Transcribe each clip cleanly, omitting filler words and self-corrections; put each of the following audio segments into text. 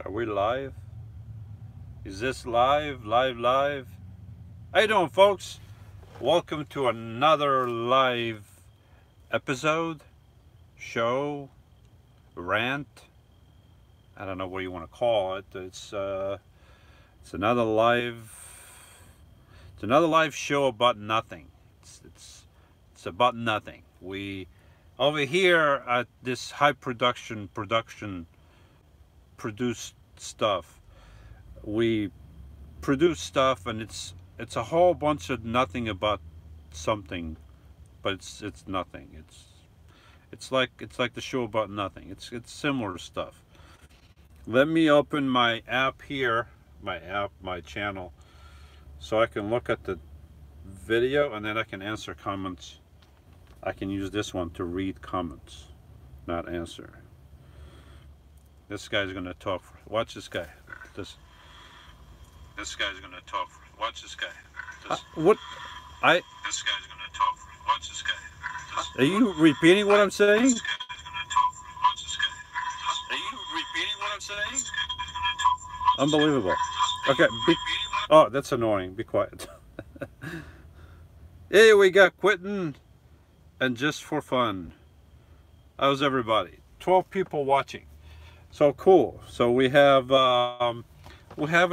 Are we live? Is this live? Live? How you doing, folks? Welcome to another live episode, show, rant. I don't know what you want to call it. It's another live. It's another live show about nothing. It's about nothing. We over here at this high production produced stuff. We produce stuff, and it's a whole bunch of nothing about something, but it's nothing. It's like the show about nothing. It's similar stuff. Let me open my app here, my channel, so I can look at the video, and then I can answer comments. I can use this one to read comments, not answer. This guy's gonna talk. Watch this guy. This guy's gonna talk. Watch this guy. What? This guy's gonna talk. Watch this guy. Are you repeating what I'm saying? This guy's gonna talk. Watch this guy. Are you repeating what I'm saying? Unbelievable. Okay. Oh, that's annoying. Be quiet. Hey, we got Quentin and Just for Fun. How's everybody? 12 people watching. So cool. So we have a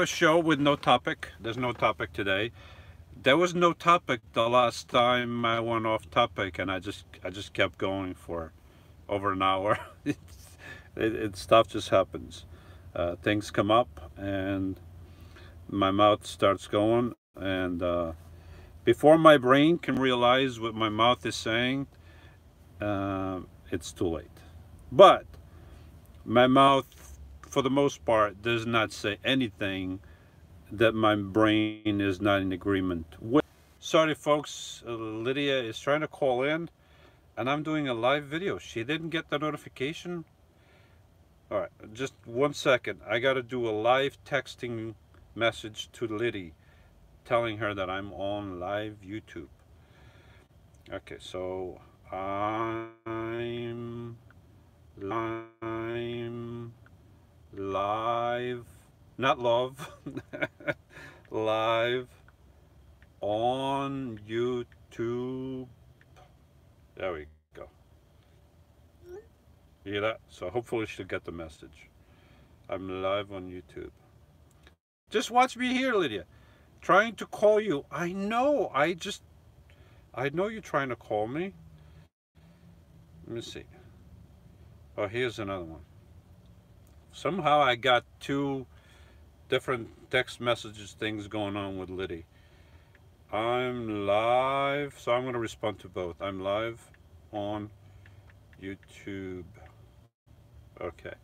show with no topic. There's no topic today. There was no topic the last time I went off topic, and I just kept going for over an hour. Stuff just happens. Things come up, and my mouth starts going, and before my brain can realize what my mouth is saying, it's too late. But my mouth, for the most part, does not say anything that my brain is not in agreement with. Sorry, folks. Lydia is trying to call in, and I'm doing a live video. She didn't get the notification. All right, just 1 second. I got to do a live texting message to Lydia, telling her that I'm on live YouTube. Okay, so I'm live, not love, live on YouTube. There we go. You hear that? So hopefully she'll get the message. I'm live on YouTube. Just watch me here, Lydia. Trying to call you. I know. I know you're trying to call me. Let me see. Oh, here's another one. Somehow I got two different text messages things going on with Liddy. I'm live, so I'm going to respond to both. I'm live on YouTube. Okay.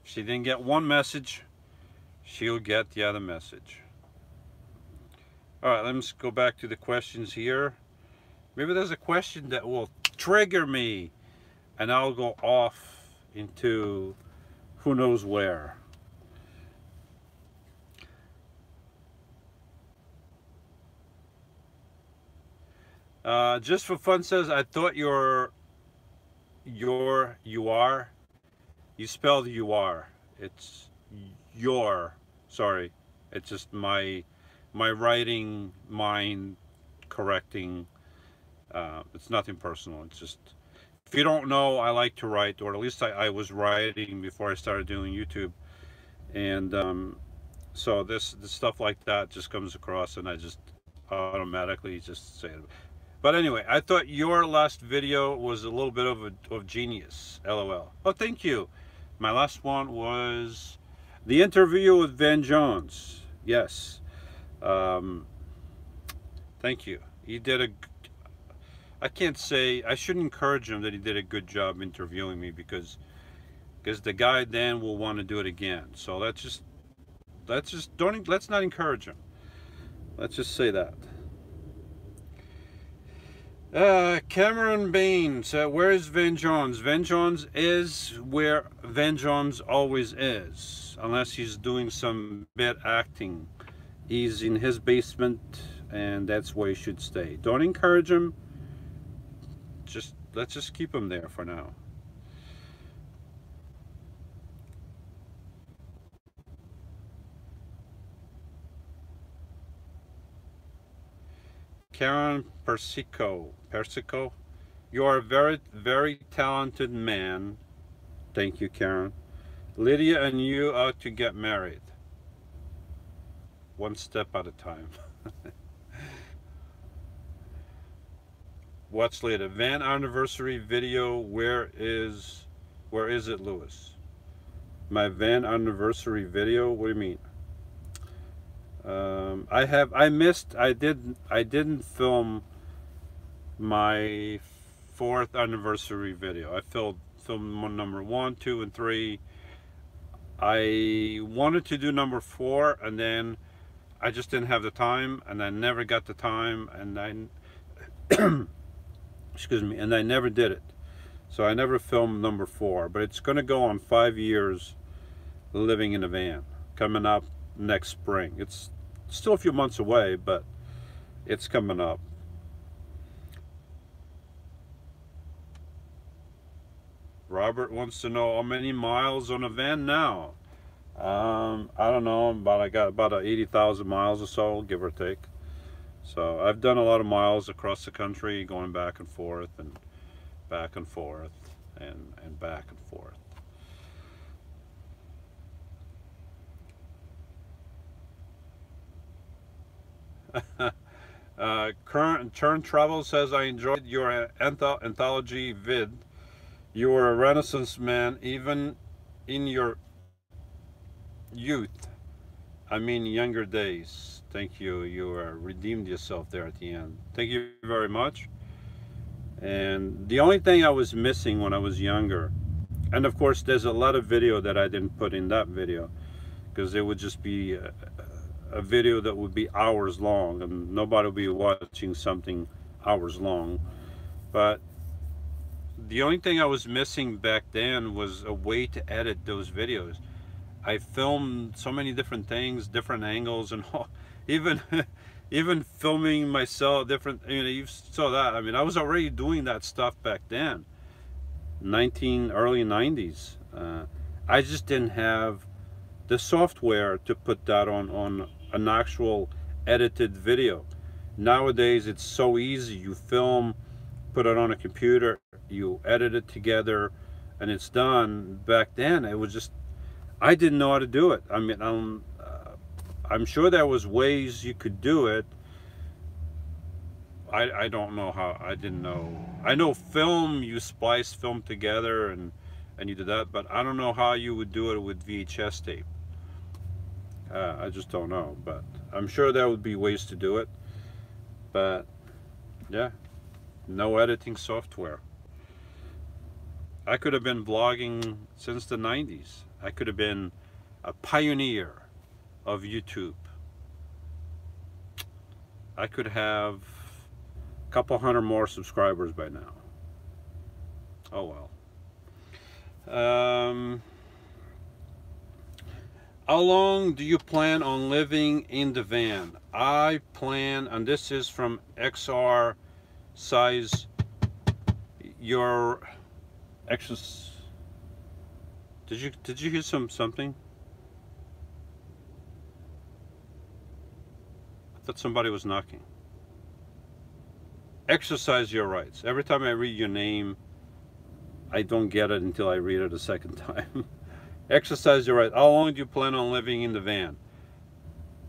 She didn't get one message. She'll get the other message. All right, let's go back to the questions here. Maybe there's a question that will trigger me, and I'll go off into who knows where. Just for fun says, I thought you are. You spelled you are. It's your. Sorry, it's just my writing mind correcting. It's nothing personal. It's just, if you don't know, I like to write, or at least I was writing before I started doing YouTube, and so this stuff like that just comes across, and I just automatically just say it. But anyway, I thought your last video was a little bit of genius. LOL. Oh, thank you. My last one was the interview with Van Jones. Yes. Thank you. He did a. I can't say, I shouldn't encourage him that he did a good job interviewing me, because the guy then will want to do it again. So let's not encourage him. Let's just say that. Cameron Baines, where is Van Jones? Van Jones is where Van Jones always is, unless he's doing some bad acting. He's in his basement, and that's where he should stay. Don't encourage him. Let's just keep him there for now. Karen Persico, you are a very, very talented man. Thank you, Karen. Lydia and you ought to get married. One step at a time. What's later? Van anniversary video. Where is it, Lewis? My van anniversary video? What do you mean? I didn't film my 4th anniversary video. I filmed number 1, 2, and 3. I wanted to do number 4, and then I just didn't have the time, and I never got the time, and I excuse me, and I never did it. So I never filmed number 4, but it's going to go on 5 years living in a van coming up next spring. It's still a few months away, but it's coming up. Robert wants to know how many miles on a van now. I don't know, I got about 80,000 miles or so, give or take. So I've done a lot of miles across the country, going back and forth and back and forth and back and forth. Current Turn Travel says, I enjoyed your anthology vid. You were a Renaissance man even in your youth. I mean younger days. Thank you. You redeemed yourself there at the end. Thank you very much. And the only thing I was missing when I was younger, and of course there's a lot of video that I didn't put in that video, because it would just be a video that would be hours long, and nobody would be watching something hours long. But the only thing I was missing back then was a way to edit those videos. I filmed so many different things, different angles, and all, even filming myself different, you know, you saw that. I mean, I was already doing that stuff back then, early 90s. I just didn't have the software to put that on an actual edited video. Nowadays it's so easy. You film, put it on a computer, you edit it together, and it's done. Back then it was just, I didn't know how to do it. I mean, I'm sure there was ways you could do it. I don't know how. I didn't know. I know film, you splice film together and you do that, but I don't know how you would do it with VHS tape. I just don't know, but I'm sure there would be ways to do it. But yeah, no editing software. I could have been vlogging since the 90s. I could have been a pioneer of YouTube. I could have a couple hundred more subscribers by now. Oh well. How long do you plan on living in the van? I plan, and this is from XR size, your exercise. Did you hear something? I thought somebody was knocking. Exercise your rights. Every time I read your name, I don't get it until I read it a second time. Exercise your right. How long do you plan on living in the van?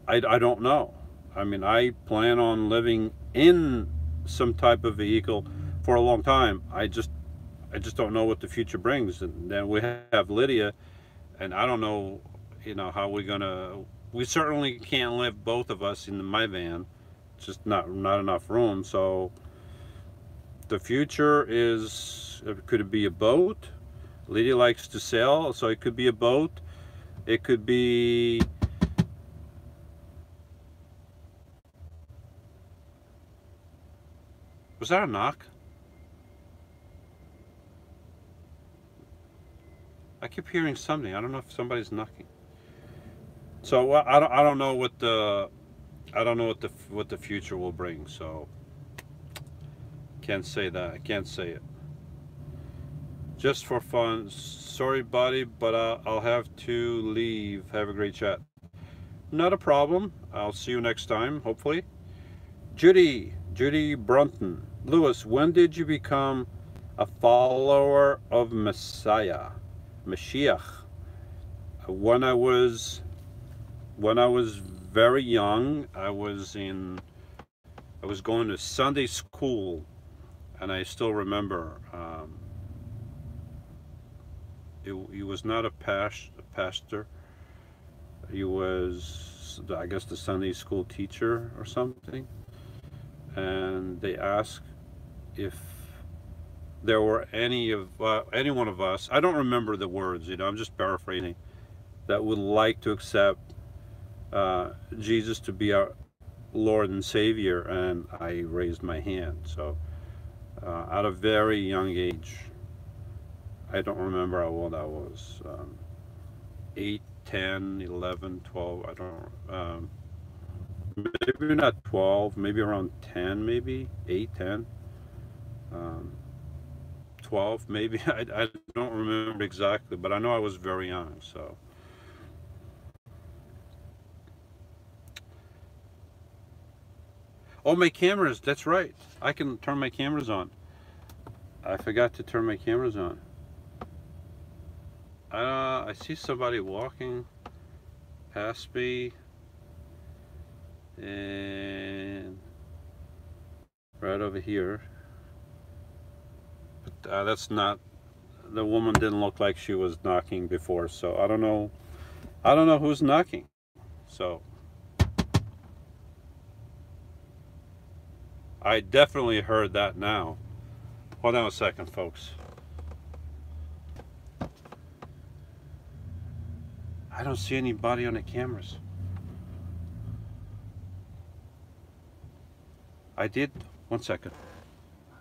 I don't know. I mean, I plan on living in some type of vehicle for a long time. I just don't know what the future brings. And then we have Lydia, and I don't know, you know, how we're gonna. We certainly can't live both of us in my van. It's just not enough room. So the future is, could it be a boat? Lydia likes to sail, so it could be a boat. It could be was that a knock? I keep hearing something. I don't know if somebody's knocking. So I don't know what the what the future will bring. So can't say that. I can't say it. Just for fun. Sorry, buddy, but I'll have to leave. Have a great chat. Not a problem. I'll see you next time, hopefully. Judy Judy Brunton. Lewis, when did you become a follower of Messiah? Mashiach? When I was very young. I was going to Sunday school, and I still remember he was not a pastor. He was, I guess, the Sunday school teacher or something. And they asked if there were any one of us, I don't remember the words, I'm just paraphrasing, that would like to accept Jesus to be our Lord and Savior, and I raised my hand. So at a very young age, I don't remember how old I was, 8, 10, 11, 12, I don't, maybe not 12, maybe around 10, maybe 8, 10, 12, maybe. I don't remember exactly, but I know I was very young. So oh, my cameras, that's right, I can turn my cameras on. I forgot to turn my cameras on. I see somebody walking past me, and right over here, but that's not, the woman didn't look like she was knocking before, so I don't know who's knocking. So I definitely heard that now. Hold on a second, folks. I don't see anybody on the cameras. I did, one second.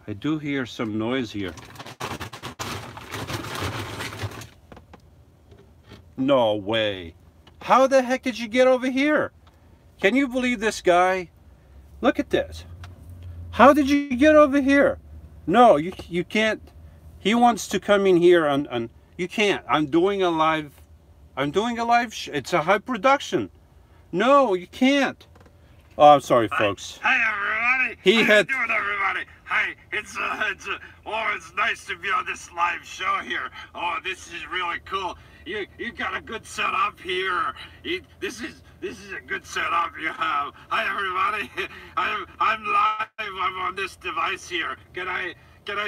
I do hear some noise here. No way. How the heck did you get over here? Can you believe this guy? Look at this. How did you get over here? No, you can't. He wants to come in here and you can't. I'm doing a live it's a high production. No, you can't. Oh, I'm sorry, folks. Hi everybody. How you doing, everybody? Hi, it's nice to be on this live show here. Oh, this is really cool. You got a good setup here. This is a good setup you have. Hi everybody. I'm live. I'm on this device here. Can I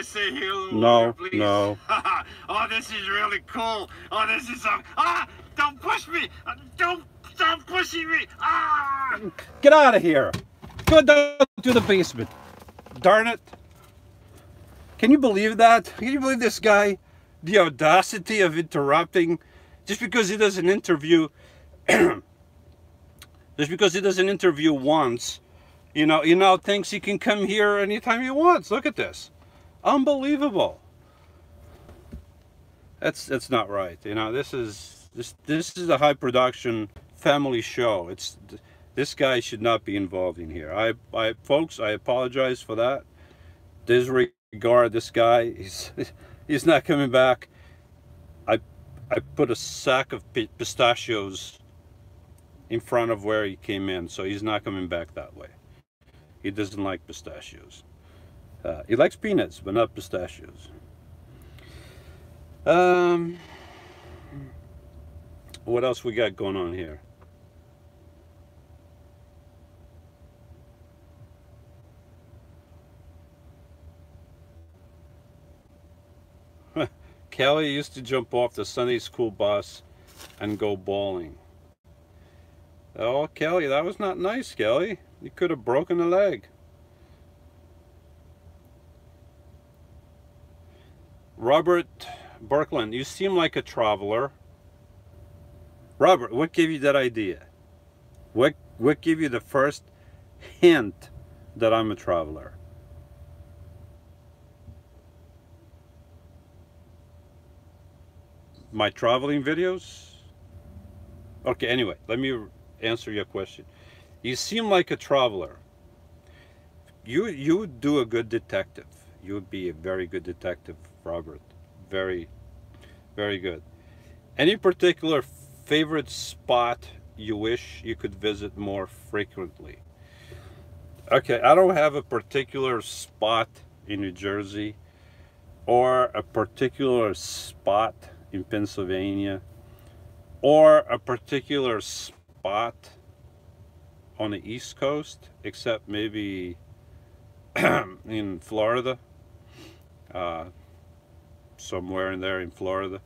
say hello? No, please? no. Oh, this is really cool. Oh, this is don't push me. Don't stop pushing me. Ah! Get out of here. Go down to the basement. Darn it. Can you believe that? Can you believe this guy? The audacity of interrupting just because he does an interview. Just because he does an interview once, you know, thinks he can come here anytime he wants. Look at this. Unbelievable. That's not right. This is a high production family show. This guy should not be involved in here. Folks, I apologize for that. Disregard this guy. He's not coming back. I put a sack of pistachios in front of where he came in, so he's not coming back that way. He doesn't like pistachios. He likes peanuts, but not pistachios. What else we got going on here? Kelly used to jump off the Sunday school bus and go bowling. Oh, Kelly, that was not nice, Kelly. You could have broken a leg. Robert Berkland, you seem like a traveler. Robert, what gave you that idea? What gave you the first hint that I'm a traveler? My traveling videos? Okay, anyway, let me answer your question. You seem like a traveler. You would do a good detective. You would be a very good detective, Robert. Very, very good. Any particular favorite spot you wish you could visit more frequently? Okay, I don't have a particular spot in New Jersey or a particular spot in Pennsylvania or a particular spot on the East Coast, except maybe in Florida, uh, somewhere in there in Florida.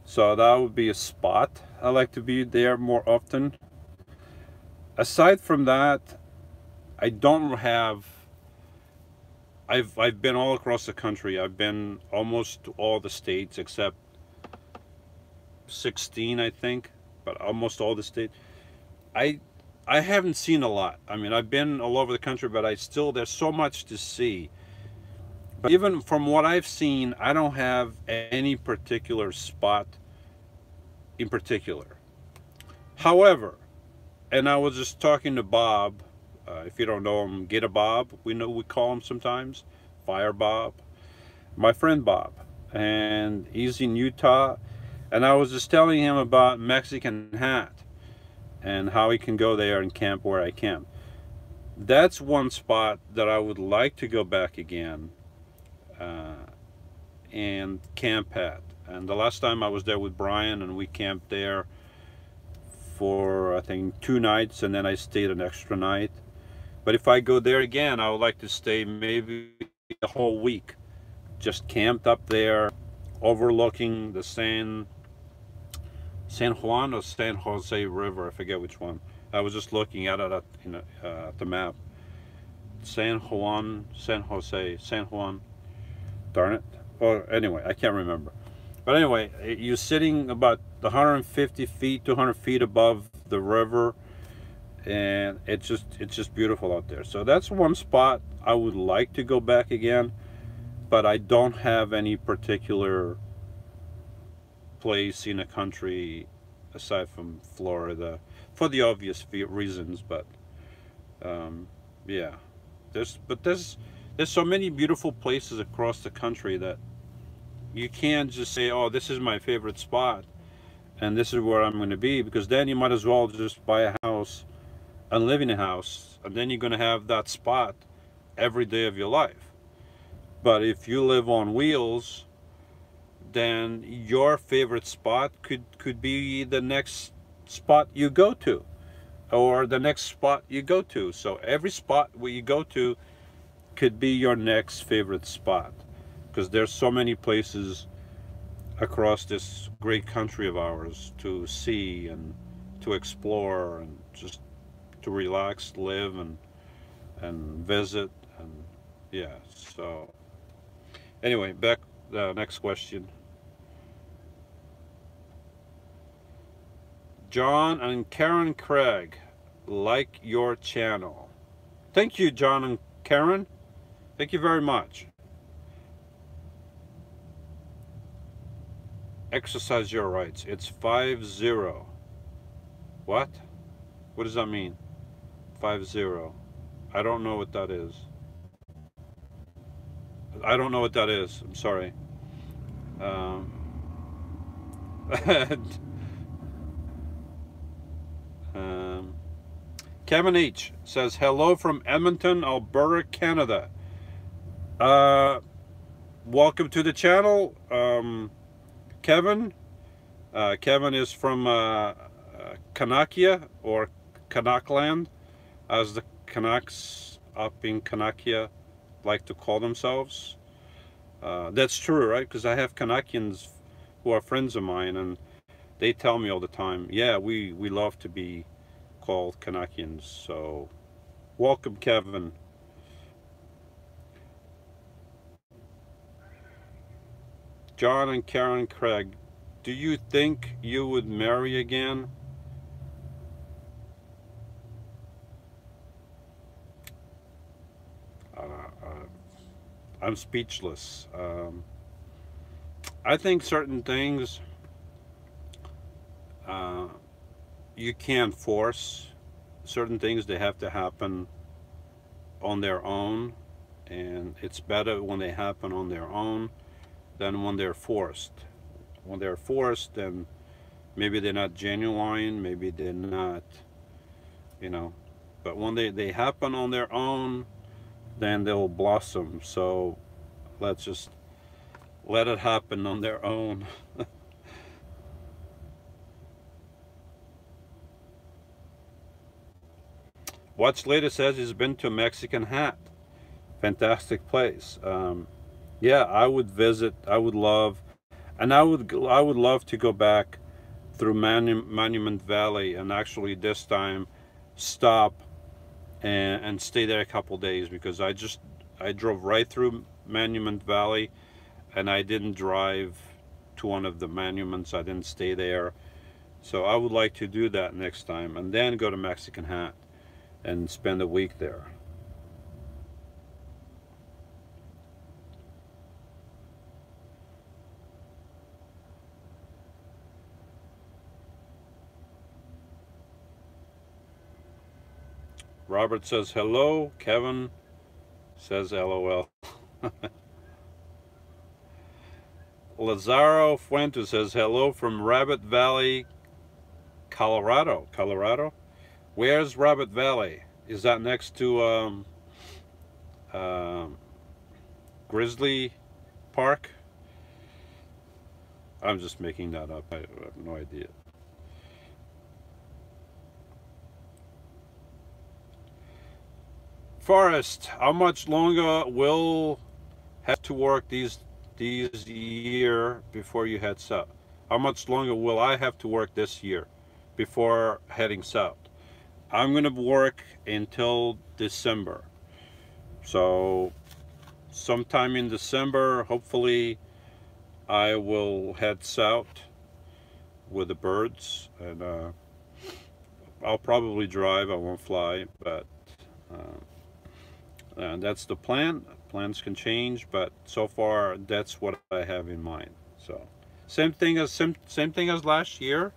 So that would be a spot. I like to be there more often. Aside from that, I don't have. I've been all across the country. I've been almost to all the states except 16, I think, but almost all the states. I I haven't seen a lot. I mean, I've been all over the country, but I still there's so much to see. But even from what I've seen, I don't have any particular spot in particular. However, and I was just talking to Bob. If you don't know him, Get a Bob. We call him sometimes, Fire Bob. My friend Bob, and he's in Utah. And I was just telling him about Mexican Hat and how he can go there and camp where I camp. That's one spot that I would like to go back again and camp at. And the last time I was there with Brian, and we camped there for I think 2 nights, and then I stayed an extra night. But if I go there again, I would like to stay maybe a whole week, just camped up there, overlooking the San Juan or San Jose River. I forget which one. I was just looking at it at the map. San Juan, San Jose, San Juan. Darn it. Well, anyway, I can't remember. But anyway, you're sitting about 150 feet, 200 feet above the river, and it's just beautiful out there. So that's one spot I would like to go back again, but I don't have any particular place in a country aside from Florida for the obvious reasons. But yeah, there's so many beautiful places across the country that you can't just say, oh, this is my favorite spot and this is where I'm going to be, because then you might as well just buy a house and live in a house, and then you're going to have that spot every day of your life. But if you live on wheels, then your favorite spot could be the next spot you go to, or the next spot you go to. So every spot where you go to could be your next favorite spot, because there's so many places across this great country of ours to see and to explore and just to relax, live, and visit. And yeah, so anyway, back the next question. John and Karen Craig, like your channel. Thank you, John and Karen. Thank you very much. Exercise your rights. It's 5-0. What? What does that mean? 5-0. I don't know what that is. I don't know what that is. I'm sorry. Kevin H says, hello from Edmonton, Alberta, Canada. Welcome to the channel, Kevin. Kevin is from Kanakia, or Canuckland, as the Canucks up in Kanakia like to call themselves. That's true, right? Because I have Canuckians who are friends of mine, and they tell me all the time, yeah, we love to be called Canuckians. So welcome, Kevin. John and Karen Craig, do you think you would marry again? I'm speechless. I think certain things you can't force. Certain things, they have to happen on their own, and it's better when they happen on their own than when they're forced. When they're forced, then maybe they're not genuine, maybe they're not, you know, But when they happen on their own, then they'll blossom. So let's just let it happen on their own. Watch Later says he's been to Mexican Hat. Fantastic place. Yeah, I would visit. I would love, and I would love to go back through Monument Valley and actually this time stop and stay there a couple days, because I drove right through Monument Valley and I didn't drive to one of the monuments. I didn't stay there. So I would like to do that next time and then go to Mexican Hat and spend a week there. Robert says hello. Kevin says LOL. Lazaro Fuentes says hello from Rabbit Valley, Colorado. Colorado? Where's Rabbit Valley? Is that next to Grizzly Park? I'm just making that up. I have no idea. Forrest, how much longer will have to work these year before you head south? How much longer will I have to work this year before heading south? I'm gonna work until December. So sometime in December, hopefully I will head south with the birds, and I'll probably drive. I won't fly, but that's the plan. Plans can change, but so far that's what I have in mind. So same thing as last year,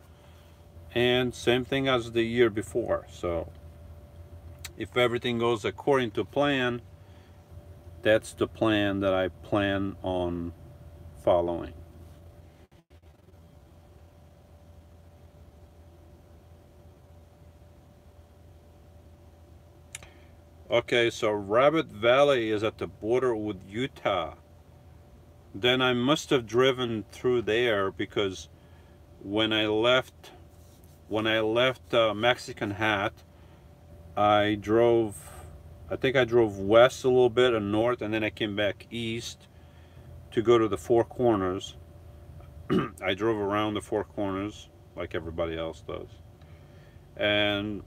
and same thing as the year before. So if everything goes according to plan, that's the plan that I plan on following. Okay, so Rabbit Valley is at the border with Utah. Then I must have driven through there, because when I left Mexican Hat, I think I drove west a little bit and north, and then I came back east to go to the Four Corners. I drove around the Four Corners like everybody else does, and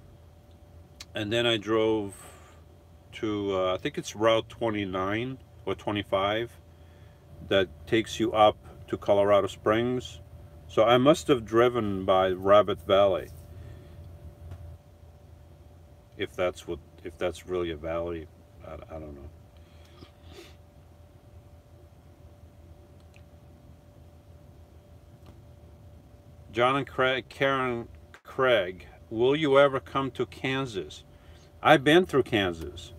then I drove to I think it's Route 29 or 25 that takes you up to Colorado Springs. So I must have driven by Rabbit Valley, if that's really a valley. I don't know. John and Karen Craig, will you ever come to Kansas? I've been through Kansas.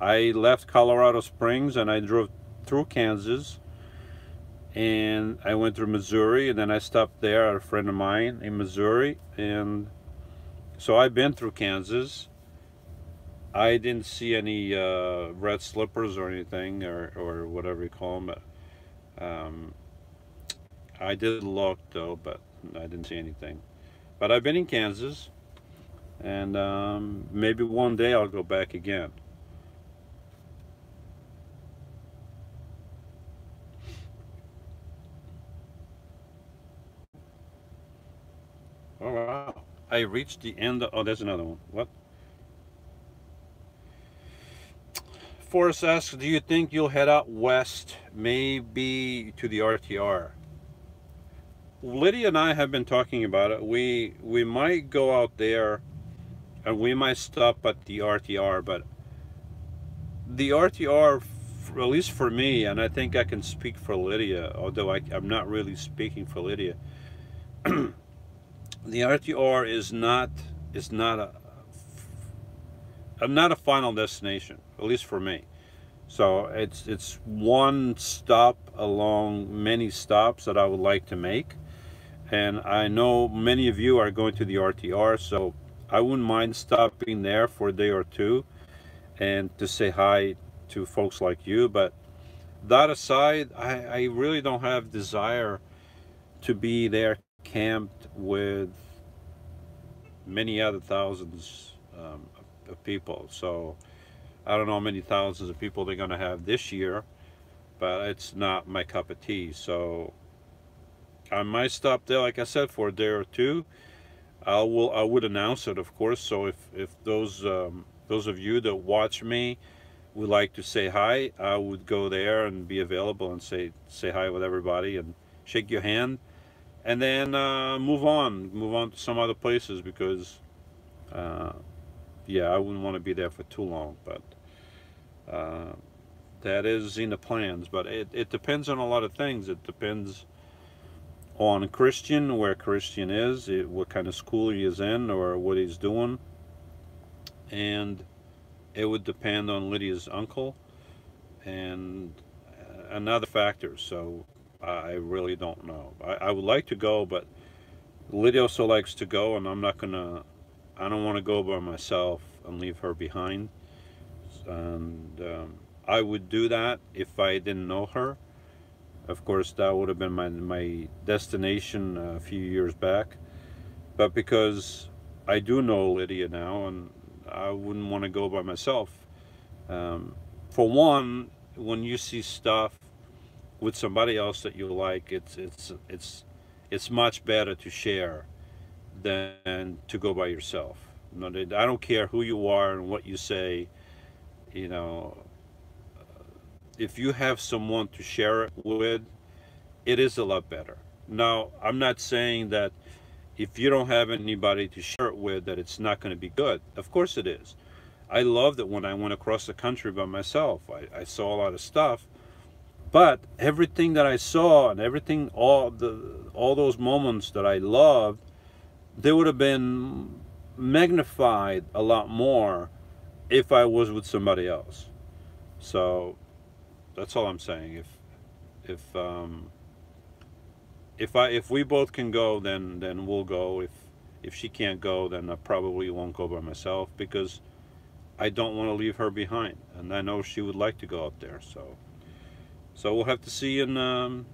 I left Colorado Springs and I drove through Kansas, and I went through Missouri, and then I stopped there at a friend of mine in Missouri, and so I've been through Kansas. I didn't see any red slippers or anything, or whatever you call them. I did look though, but I didn't see anything. But I've been in Kansas, and maybe one day I'll go back again. Oh wow! I reached the end. Oh, there's another one. What? Forrest asks, do you think you'll head out west, maybe to the RTR? Lydia and I have been talking about it. We might go out there, and we might stop at the RTR, but the RTR, at least for me, and I think I can speak for Lydia, although I'm not really speaking for Lydia. The RTR is not a final destination, at least for me. So it's one stop along many stops that I would like to make, and I know many of you are going to the RTR, so I wouldn't mind stopping there for a day or two and to say hi to folks like you. But that aside, I really don't have desire to be there camped with many other thousands of people. So I don't know how many thousands of people they're going to have this year, but it's not my cup of tea. So I might stop there, like I said, for a day or two. I would announce it, of course. So if those of you that watch me would like to say hi, I would go there and be available and say hi with everybody and shake your hand, and then move on to some other places, because yeah, I wouldn't want to be there for too long. But that is in the plans. But it depends on a lot of things. It depends on Christian, where Christian is, what kind of school he is in, or what he's doing. And it would depend on Lydia's uncle and other factors. So I really don't know. I would like to go, but Lydia also likes to go, and I don't want to go by myself and leave her behind. And I would do that if I didn't know her. Of course, that would have been my destination a few years back. But because I do know Lydia now, and I wouldn't want to go by myself. For one, when you see stuff with somebody else that you like, it's much better to share than to go by yourself. I don't care who you are and what you say. You know, if you have someone to share it with, it is a lot better. Now, I'm not saying that if you don't have anybody to share it with, that it's not going to be good. Of course it is. I loved it when I went across the country by myself. I saw a lot of stuff, but everything that I saw and everything, all those moments that I loved, they would have been magnified a lot more if I was with somebody else. So that's all I'm saying. If we both can go, then we'll go. If she can't go, then I probably won't go by myself, because I don't want to leave her behind, and I know she would like to go up there. So we'll have to see and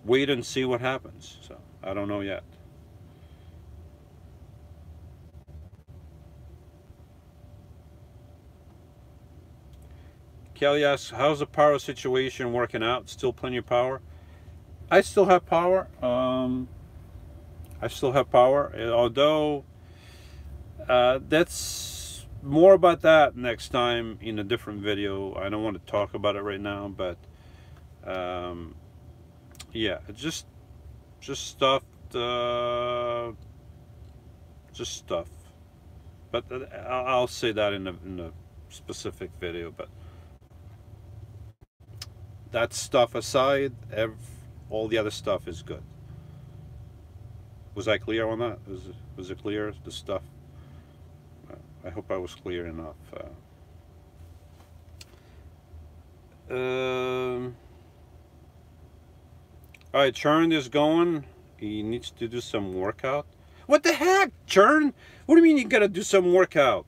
wait and see what happens. So I don't know yet. Kelly asks, how's the power situation working out? Still plenty of power? I still have power. I still have power, although that's more about that next time in a different video. I don't want to talk about it right now, but yeah, just stuff, just stuff. But I'll say that in a specific video. But that stuff aside, all the other stuff is good. Was I clear on that? Was it clear, the stuff? I hope I was clear enough. Alright, Churn is going. He needs to do some workout. What the heck, Churn? What do you mean you gotta do some workout?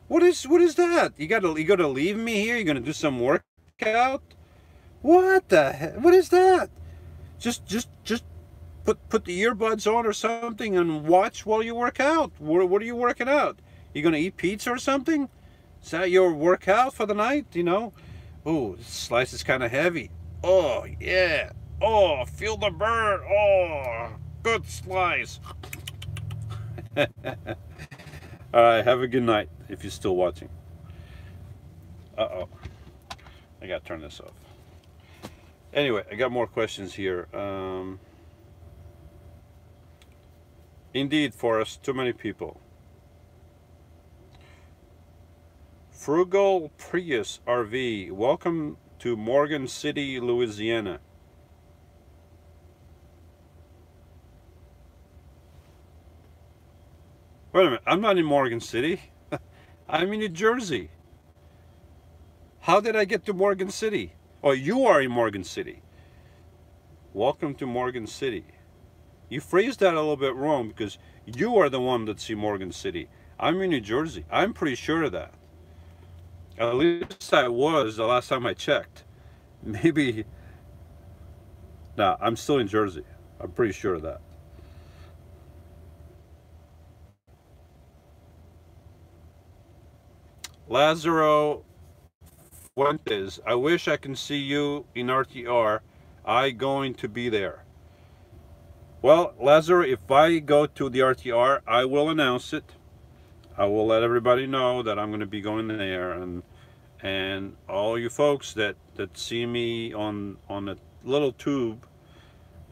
What is that? You gotta leave me here? You're gonna do some workout? What the heck? What is that? Just put the earbuds on or something and watch while you work out. What are you working out? You gonna eat pizza or something? Is that your workout for the night? You know? Oh, this slice is kind of heavy. Oh yeah. Oh, feel the burn. Oh, good slice. All right, have a good night if you're still watching. Uh-oh, I gotta turn this off. Anyway, I got more questions here. Indeed, Forrest, too many people. Frugal Prius RV, welcome to Morgan City, Louisiana. Wait a minute, I'm not in Morgan City. I'm in New Jersey. How did I get to Morgan City? Oh, you are in Morgan City. Welcome to Morgan City. You phrased that a little bit wrong because you are the one that's in Morgan City. I'm in New Jersey. I'm pretty sure of that. At least I was the last time I checked. Maybe. Nah, I'm still in Jersey. I'm pretty sure of that. Lazaro Fuentes, I wish I can see you in RTR. I going to be there. Well, Lazaro, if I go to the RTR, I will announce it. I will let everybody know that I'm going to be going there, and all you folks that see me on a little tube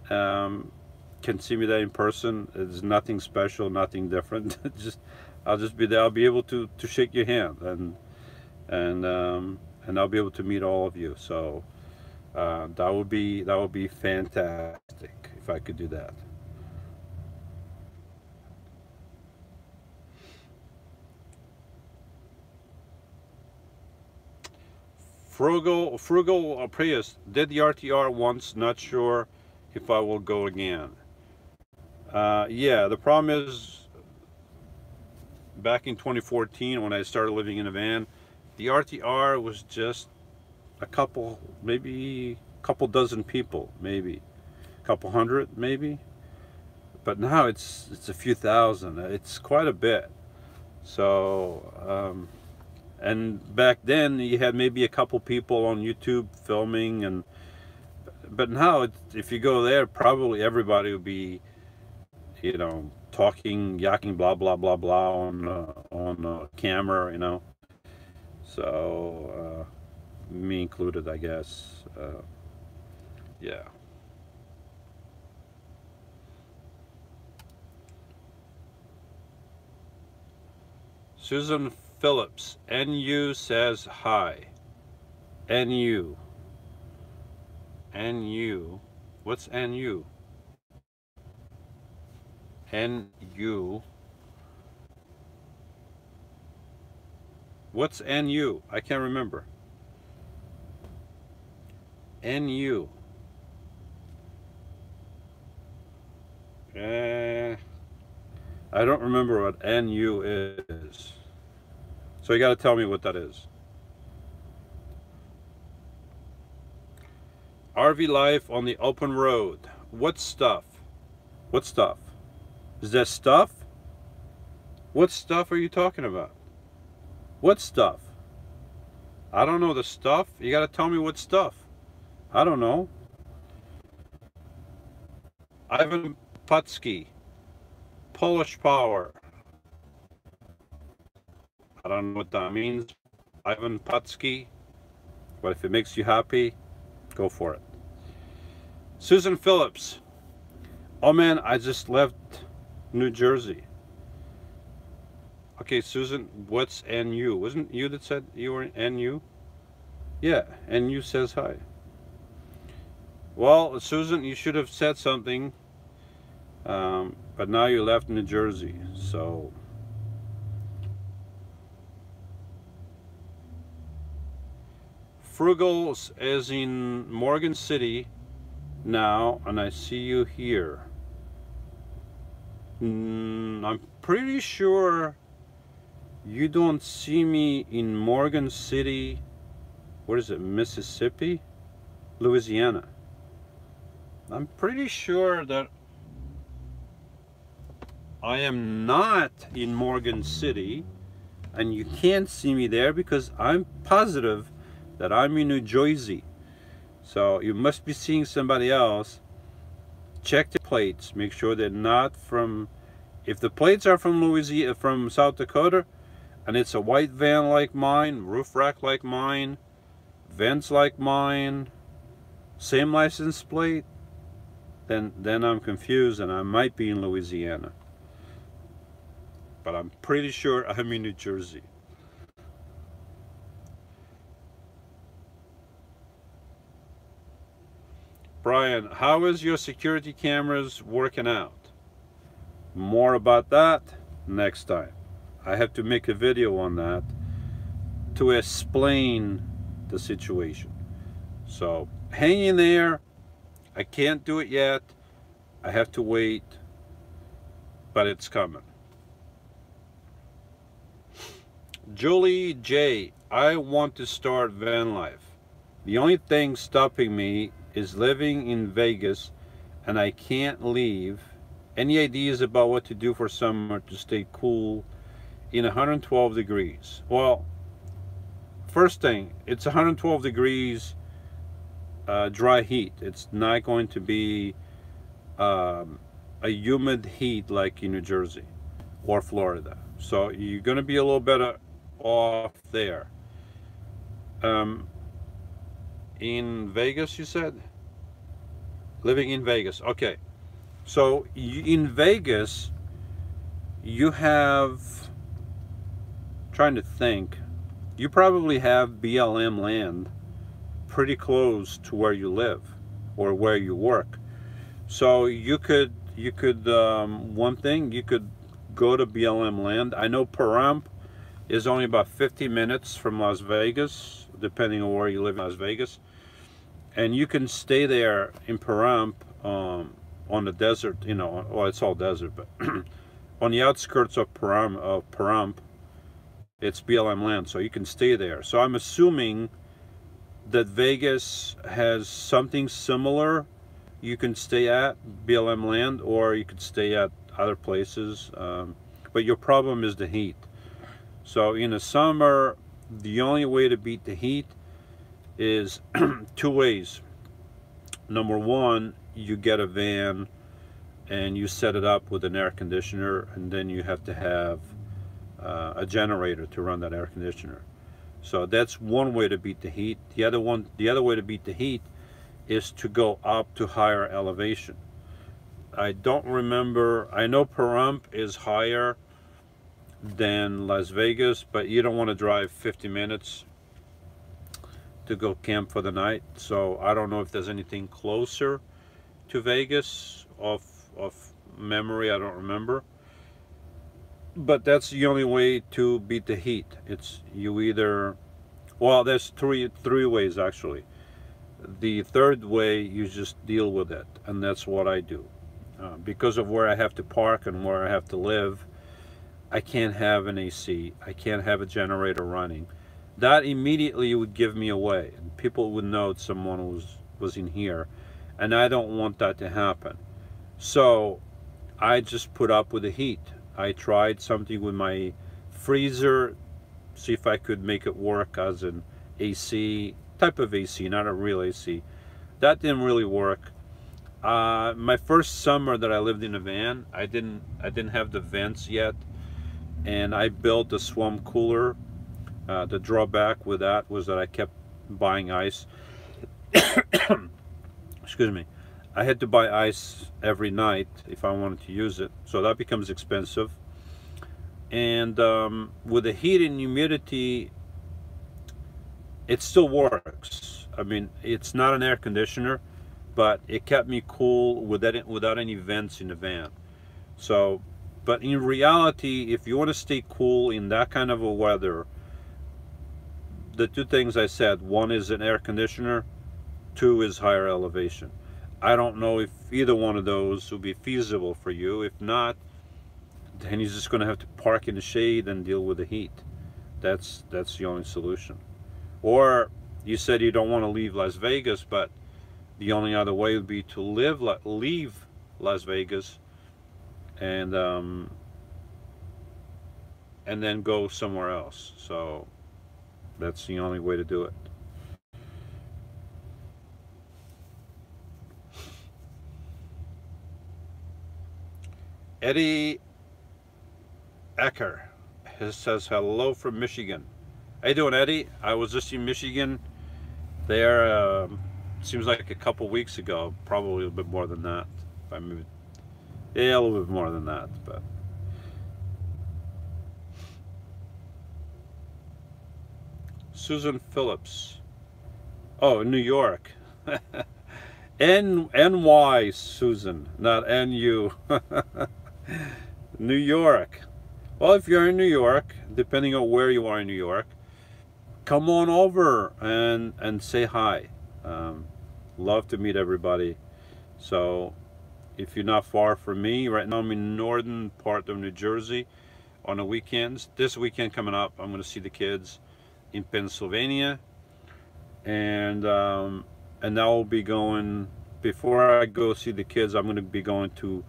can see me there in person. It's nothing special, nothing different. I'll just be there. I'll be able to shake your hand, and I'll be able to meet all of you. So that would be fantastic if I could do that. Frugal Prius did the RTR once, not sure if I will go again. Yeah, the problem is back in 2014 when I started living in a van, the RTR was just a couple, maybe a couple dozen people, maybe a couple hundred, maybe. But now it's a few thousand. It's quite a bit. So. And back then you had maybe a couple people on YouTube filming, but now if you go there, probably everybody would be, you know, talking, yakking, blah blah blah blah on camera, you know. So me included, I guess. Yeah. Susan Phillips, NU says hi. NU. NU. What's NU? NU. What's NU? I can't remember. NU. I don't remember what NU is. So you got to tell me what that is. RV life on the open road. What stuff? What stuff? Is that stuff? What stuff are you talking about? What stuff? I don't know the stuff. You got to tell me what stuff. I don't know. Ivan Putski. Polish Power. I don't know what that means, Ivan Putski, but if it makes you happy, go for it. Susan Phillips. Oh man, I just left New Jersey. Okay, Susan, what's NU? Wasn't you that said you were in NU? Yeah, NU says hi. Well, Susan, you should have said something, but now you left New Jersey, so... Frugals is in Morgan City now, and I see you here. I'm pretty sure you don't see me in Morgan City. What is it, Mississippi? Louisiana. I'm pretty sure that I am not in Morgan City, and you can't see me there because I'm positive that I'm in New Jersey. So you must be seeing somebody else. Check the plates, make sure they're not from, if the plates are from Louisiana, from South Dakota, and it's a white van like mine, roof rack like mine, vents like mine, same license plate, then I'm confused and I might be in Louisiana. But I'm pretty sure I'm in New Jersey. Brian, how is your security cameras working out? More about that next time. I have to make a video on that to explain the situation. So hang in there. I can't do it yet. I have to wait, but it's coming. Julie J, I want to start van life. The only thing stopping me is living in Vegas and I can't leave. Any ideas about what to do for summer to stay cool in 112 degrees? Well, first thing, it's 112 degrees dry heat. It's not going to be a humid heat like in New Jersey or Florida. So you're going to be a little better off there. In Vegas, you said? Living in Vegas. Okay. So in Vegas, you have, trying to think, you probably have BLM land pretty close to where you live or where you work. So you could one thing, you could go to BLM land. I know Pahrump is only about 50 minutes from Las Vegas, depending on where you live in Las Vegas. And you can stay there in Pahrump on the desert, you know, well, it's all desert, but on the outskirts of Pahrump, it's BLM land, so you can stay there. So I'm assuming that Vegas has something similar. You can stay at BLM land, or you could stay at other places, but your problem is the heat. So in the summer, the only way to beat the heat is two ways. Number one, you get a van and you set it up with an air conditioner, and then you have to have a generator to run that air conditioner. So that's one way to beat the heat. The other way to beat the heat is to go up to higher elevation. I don't remember, I know Pahrump is higher than Las Vegas, but you don't want to drive 50 minutes to go camp for the night. So I don't know if there's anything closer to Vegas off memory. I don't remember, but that's the only way to beat the heat. It's you either, well, there's three ways actually. The third way, you just deal with it, and that's what I do. Because of where I have to park and where I have to live, I can't have an AC, I can't have a generator running. That immediately would give me away, and people would know someone was in here, and I don't want that to happen. So I just put up with the heat. I tried something with my freezer, see if I could make it work as an AC, type of AC, not a real AC. That didn't really work. My first summer that I lived in a van, I didn't have the vents yet, and I built a swamp cooler. The drawback with that was that I kept buying ice. Excuse me. I had to buy ice every night if I wanted to use it, so that becomes expensive. And with the heat and humidity, it still works. I mean, it's not an air conditioner, but it kept me cool without any vents in the van. So, but in reality, if you want to stay cool in that kind of a weather, the two things I said, one is an air conditioner, two is higher elevation. I don't know if either one of those will be feasible for you. If not, then you're just going to have to park in the shade and deal with the heat. That's the only solution. Or you said you don't want to leave Las Vegas, but the only other way would be to leave Las Vegas and then go somewhere else. So that's the only way to do it. Eddie Ecker says hello from Michigan. How you doing, Eddie? I was just in Michigan there, seems like a couple weeks ago, probably a little bit more than that. I mean, yeah, a little bit more than that, but Susan Phillips. Oh, New York. NY, Susan, not NU. New York. Well, if you're in New York, depending on where you are in New York, come on over and say hi. Love to meet everybody. So if you're not far from me. Right now I'm in northern part of New Jersey on the weekends. This weekend coming up, I'm going to see the kids in Pennsylvania, and I'll be going, before I go see the kids, I'm going to be going to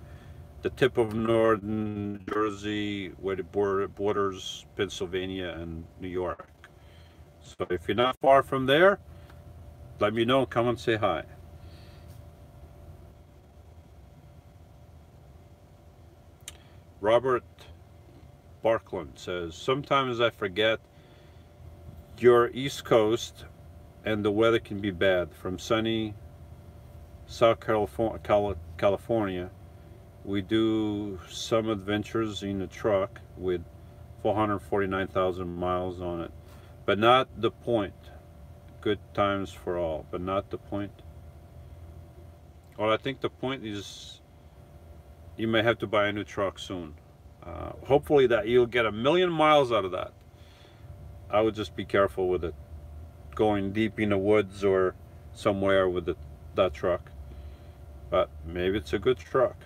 the tip of northern New Jersey where the borders Pennsylvania and New York. So if you're not far from there, let me know, come and say hi. Robert Barkland says, sometimes I forget you're East Coast and the weather can be bad. From sunny South California, we do some adventures in a truck with 449,000 miles on it, but not the point. Good times for all, but not the point. Well, I think the point is you may have to buy a new truck soon. Hopefully that you'll get 1,000,000 miles out of that. I would just be careful with it, going deep in the woods or somewhere with that truck. But maybe it's a good truck.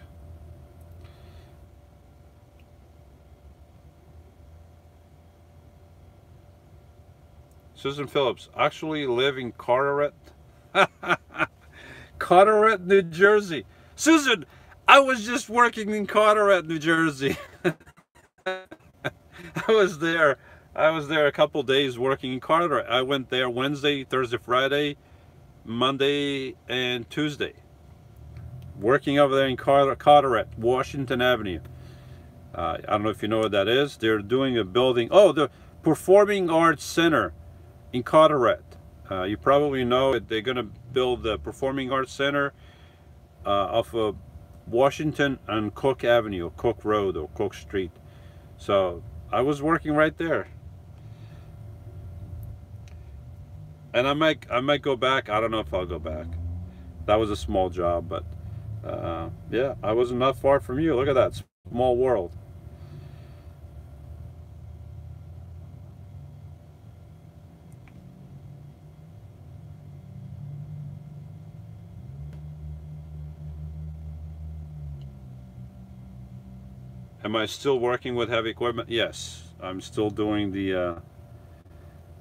Susan Phillips, actually live in Carteret. Carteret, New Jersey. Susan, I was just working in Carteret, New Jersey. I was there a couple days working in Carteret. I went there Wednesday, Thursday, Friday, Monday, and Tuesday. Working over there in Carteret, Washington Avenue. I don't know if you know what that is. They're doing a building. Oh, the Performing Arts Center in Carteret. You probably know it. They're going to build the Performing Arts Center off of Washington and Cook Avenue, or Cook Road, or Cook Street. So I was working right there. And I might go back. I don't know if I'll go back. That was a small job, but yeah, I wasn't that far from you. Look at that, small world. Am I still working with heavy equipment? Yes, I'm still doing the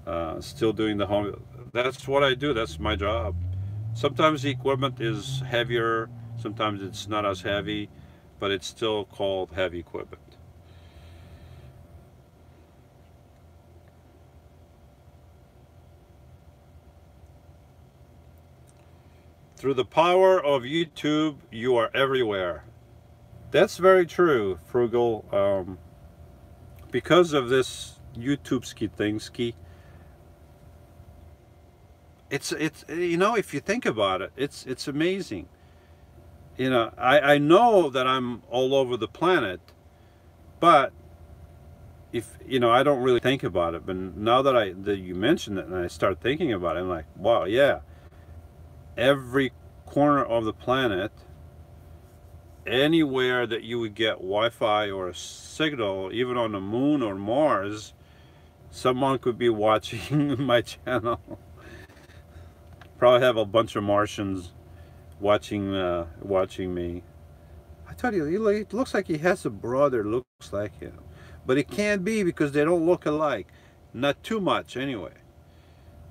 home. That's what I do. That's my job. Sometimes the equipment is heavier, sometimes it's not as heavy, but it's still called heavy equipment. Through the power of YouTube, you are everywhere. That's very true, Frugal. Because of this YouTube ski, it's you know, if you think about it, it's amazing. You know, I know that I'm all over the planet, but if you know, I don't really think about it. But now that you mentioned it and I start thinking about it, I'm like, wow, yeah, every corner of the planet, anywhere that you would get Wi-Fi or a signal, even on the moon or Mars, someone could be watching my channel. Probably have a bunch of Martians watching me. I tell you, it looks like he has a brother looks like him, but it can't be because they don't look alike. Not too much anyway.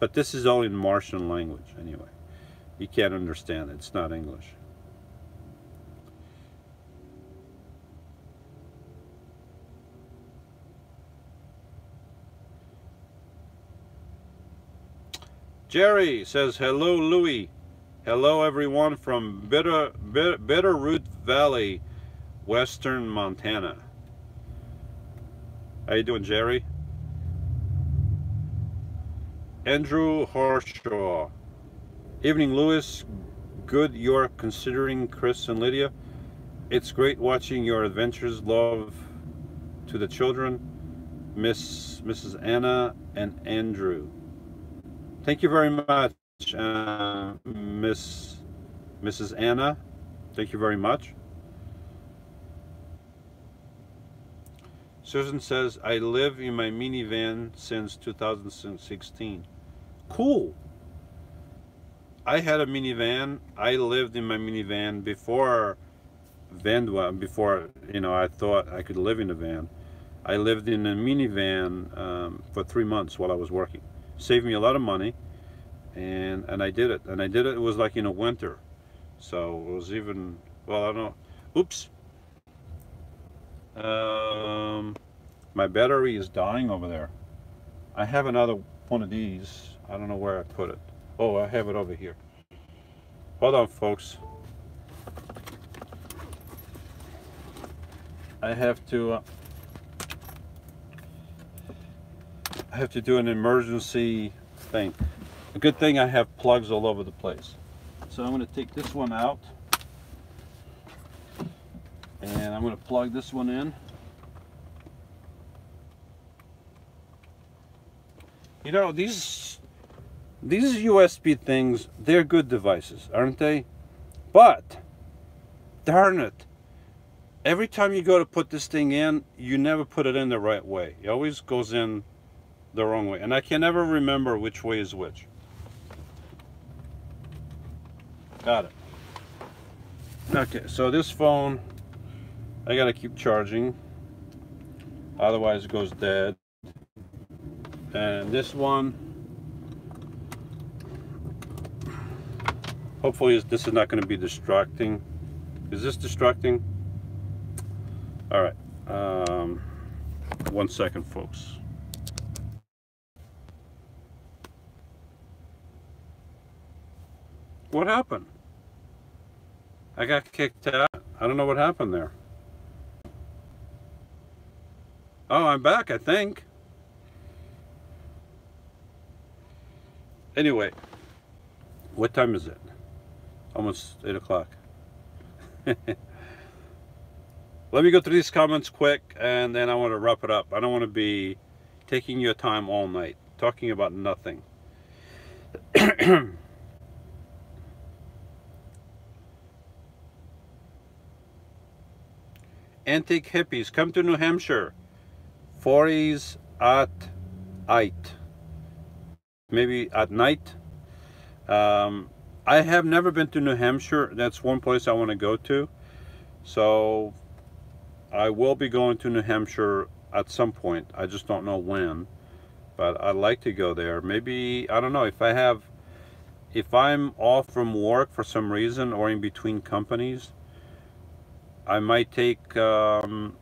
But this is all in Martian language anyway. You can't understand it. It's not English. Jerry says, hello, Louis. Hello, everyone from Bitterroot Valley, western Montana. How you doing, Jerry? Andrew Harshaw. Evening, Louis. Good you're considering Chris and Lydia. It's great watching your adventures. Love to the children, Mrs. Anna and Andrew. Thank you very much, Mrs. Anna. Thank you very much. Susan says, I live in my minivan since 2016. Cool. I had a minivan. I lived in my minivan before van before, you know, I thought I could live in a van. I lived in a minivan for 3 months while I was working. Saved me a lot of money, and I did it. And I did it. It was like in a winter, so it was even, well, I don't know. Oops. My battery is dying over there. I have another one of these. I don't know where I put it. Oh, I have it over here. Hold on, folks. I have to do an emergency thing. A good thing I have plugs all over the place. So I'm going to take this one out, and I'm going to plug this one in. You know, these USB things, they're good devices, aren't they? But darn it, every time you go to put this thing in, you never put it in the right way. It always goes in the wrong way, and I can never remember which way is which. Got it. Okay, so this phone, I gotta keep charging, otherwise it goes dead. And this one, hopefully this is not going to be distracting. Is this distracting? All right, 1 second, folks. What happened? I got kicked out. I don't know what happened there. Oh, I'm back, I think. Anyway, what time is it? Almost 8 o'clock. Let me go through these comments quick, and then I want to wrap it up. I don't want to be taking your time all night, talking about nothing. Antique hippies, come to New Hampshire. 40s at 8. Maybe at night. I have never been to New Hampshire. That's one place I want to go to. So I will be going to New Hampshire at some point. I just don't know when. But I'd like to go there. Maybe, I don't know, if I'm off from work for some reason or in between companies, I might take, and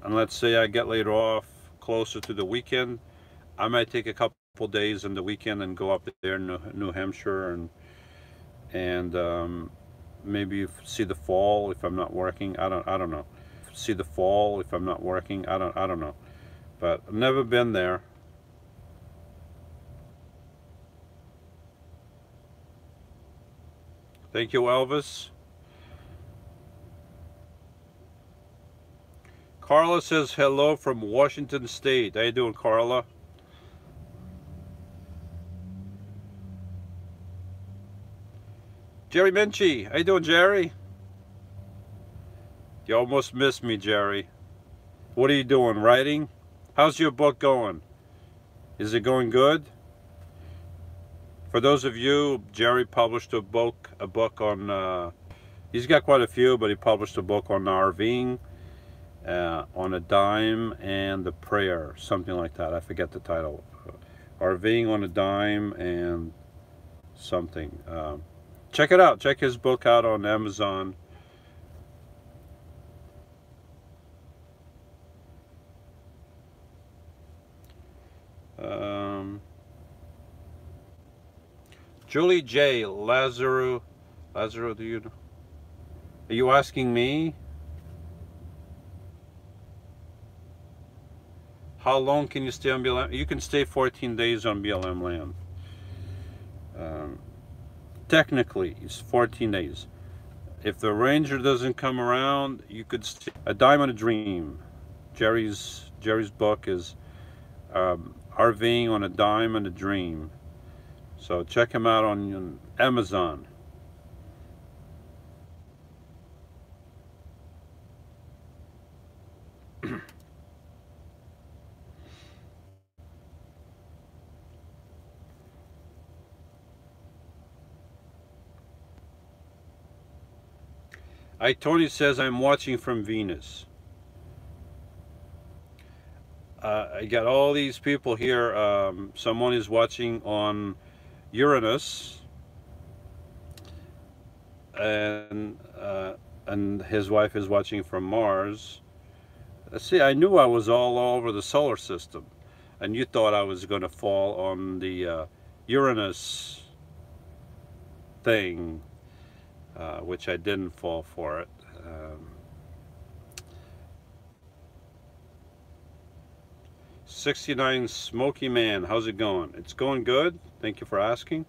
let's say I get laid off closer to the weekend, I might take a couple days in the weekend and go up there in New Hampshire and maybe see the fall if I'm not working. I don't know. See the fall if I'm not working. I don't know. But I've never been there. Thank you, Elvis. Carla says hello from Washington State. How you doing, Carla? Jerry Minchie, how you doing, Jerry? You almost missed me, Jerry. What are you doing, writing? How's your book going? Is it going good? For those of you, Jerry published a book on, he's got quite a few, but he published a book on RVing, on a dime and the prayer, something like that. I forget the title. RVing on a dime and something. Check it out. Check his book out on Amazon. Julie J. Lazaro, do you know? Are you asking me? How long can you stay on BLM? You can stay 14 days on BLM land. Technically, it's 14 days. If the ranger doesn't come around, you could stay. A Dime and a Dream. Jerry's book is RVing on a Dime and a Dream. So check him out on Amazon. Tony says I'm watching from Venus. I got all these people here. Someone is watching on Uranus, and his wife is watching from Mars. See, I knew I was all over the solar system, and you thought I was going to fall on the Uranus thing, which I didn't fall for it. 69 Smoky Man, how's it going? It's going good. Thank you for asking.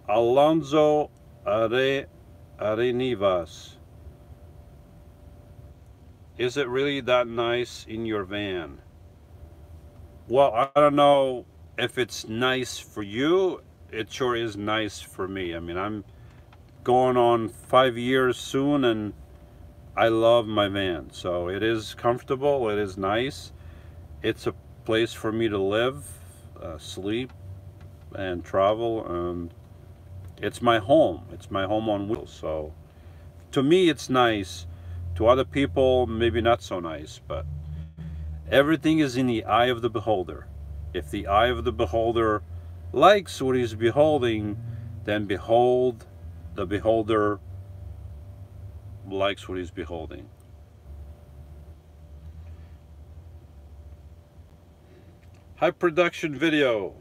Alonso Arenivas. Is it really that nice in your van? Well, I don't know if it's nice for you. It sure is nice for me. I mean, I'm going on 5 years soon, and I love my van. So it is comfortable, it is nice. It's a place for me to live, sleep, and travel, and it's my home. It's my home on wheels. So to me, it's nice. To other people, maybe not so nice, but everything is in the eye of the beholder. If the eye of the beholder likes what he's beholding, then behold, the beholder likes what he's beholding. High production video.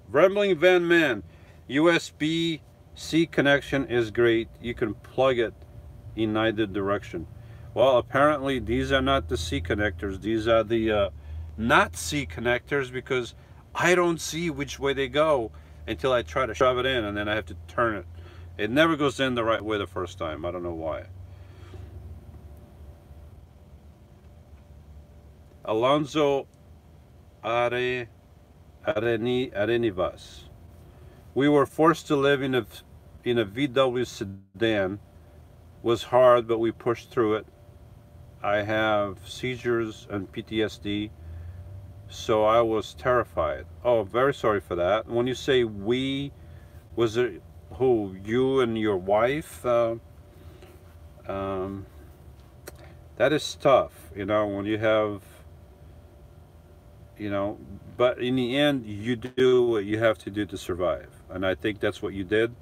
Rambling Van Man. USB-C connection is great. You can plug it in either direction. Well, apparently these are not the C connectors. These are the not C connectors, because I don't see which way they go until I try to shove it in, and then I have to turn it. It never goes in the right way the first time. I don't know why. Alonso Arenivas. We were forced to live in a VW sedan. Was hard, but we pushed through it. I have seizures and PTSD, so I was terrified. Oh, very sorry for that. When you say we, was it who? You and your wife? That is tough, you know, when you have, you know, but in the end, you do what you have to do to survive. And I think that's what you did.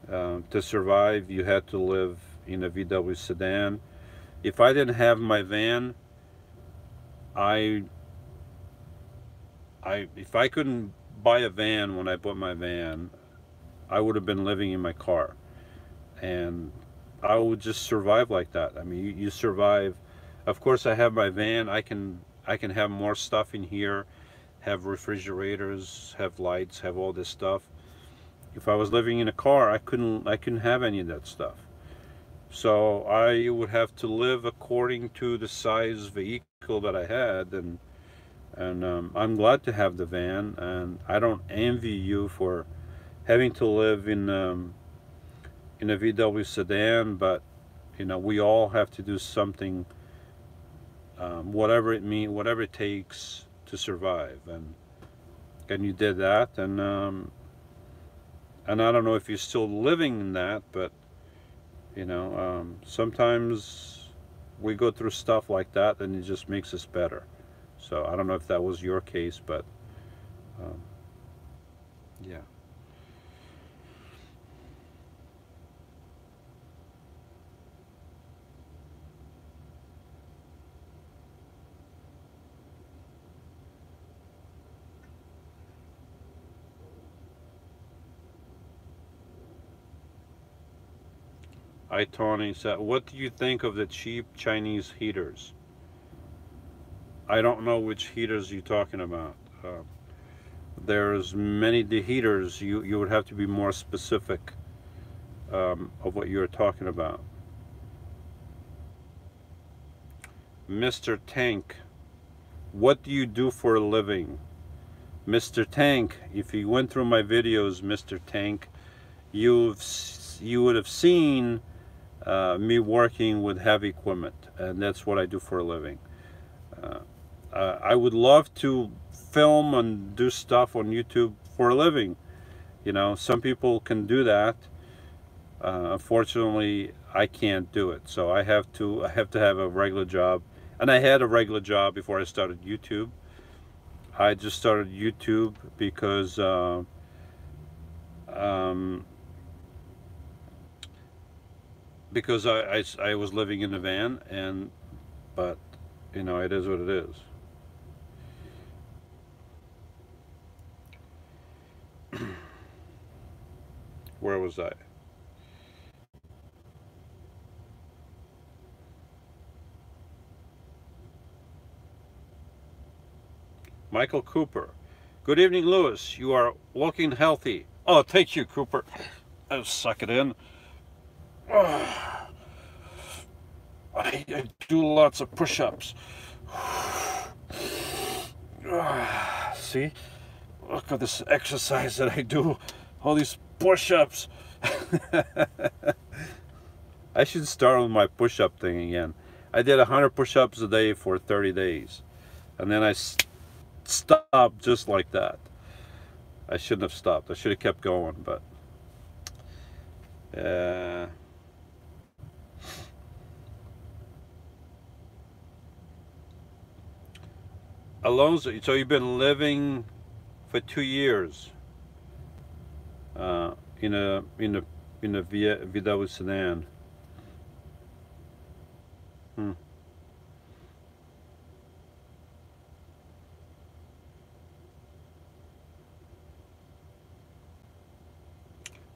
To survive, you had to live in a VW sedan. If I didn't have my van, if I couldn't buy a van when I bought my van, I would have been living in my car. And I would just survive like that. I mean, you survive. Of course, I have my van. I can have more stuff in here, have refrigerators, have lights, have all this stuff. If I was living in a car, I couldn't have any of that stuff. So I would have to live according to the size vehicle that I had, and I'm glad to have the van, and I don't envy you for having to live in a VW sedan, but you know, we all have to do something, whatever it takes to survive, and you did that, and I don't know if you're still living in that, but you know, sometimes we go through stuff like that, and it just makes us better. So I don't know if that was your case, but yeah. Tony said, what do you think of the cheap Chinese heaters? I don't know which heaters you're talking about. There's many heaters. You would have to be more specific of what you're talking about. Mr. Tank, what do you do for a living? Mr. Tank, if you went through my videos, Mr. Tank, you would have seen me working with heavy equipment, and that's what I do for a living. I would love to film and do stuff on YouTube for a living. You know, some people can do that. Unfortunately, I can't do it. So I have to have a regular job. And I had a regular job before I started YouTube. I just started YouTube because I was living in a van, and but you know, it is what it is. Where was I? Michael Cooper. Good evening, Lewis. You are looking healthy. Oh, thank you, Cooper. I'll suck it in. I do lots of push-ups. See? Look at this exercise that I do. All these push-ups. I should start with my push-up thing again. I did 100 push-ups a day for 30 days. And then I stopped just like that. I shouldn't have stopped. I should have kept going, but Alonso, so you've been living for 2 years in a Vidal sedan.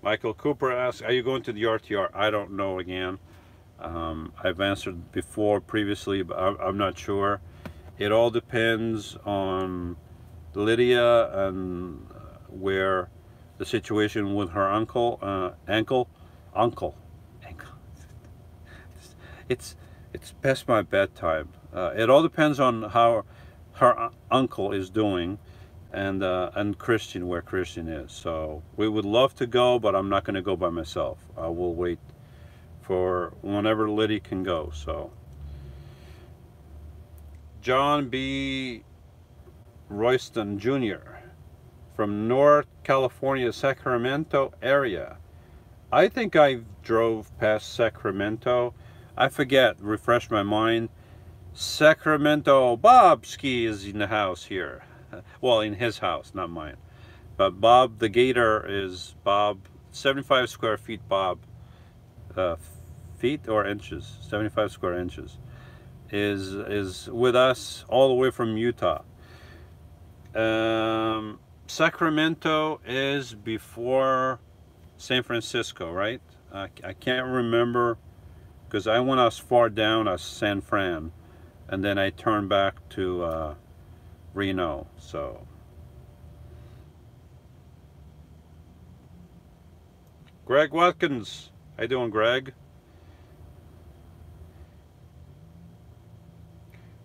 Michael Cooper asks, are you going to the RTR? I don't know again. I've answered before previously, but I'm not sure. It all depends on Lydia and where the situation with her uncle. It's past my bedtime. It all depends on how her uncle is doing, and Christian, where Christian is. So we would love to go, but I'm not going to go by myself. I will wait for whenever Liddy can go. So John B. Royston Jr. from North California, Sacramento area. I think I drove past Sacramento. I forget, refresh my mind. Sacramento, Bob Ski is in the house here. Well, in his house, not mine. But Bob the Gator is Bob, 75 square feet Bob, feet or inches, 75 square inches, is with us all the way from Utah. Sacramento is before San Francisco, right? I can't remember, because I went as far down as San Fran, and then I turned back to Reno. So Greg Watkins, how you doing, Greg?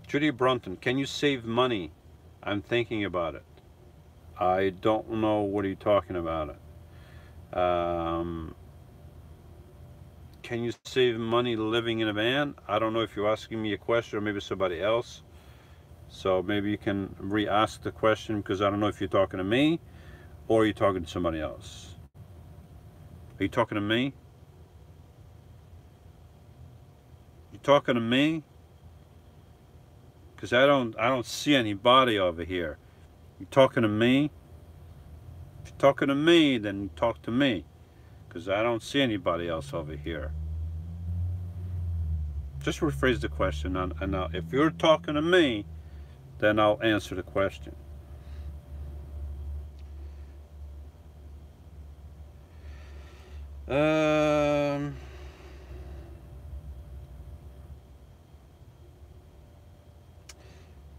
Judy Brunton, can you save money? I'm thinking about it. I don't know, what are you talking about it? Can you save money living in a van? I don't know if you're asking me a question or maybe somebody else. So maybe you can re-ask the question, because I don't know if you're talking to me or you're talking to somebody else. Are you talking to me? You talking to me? Because I don't see anybody over here. You talking to me? If you're talking to me, then you talk to me, because I don't see anybody else over here. Just rephrase the question, and if you're talking to me, then I'll answer the question.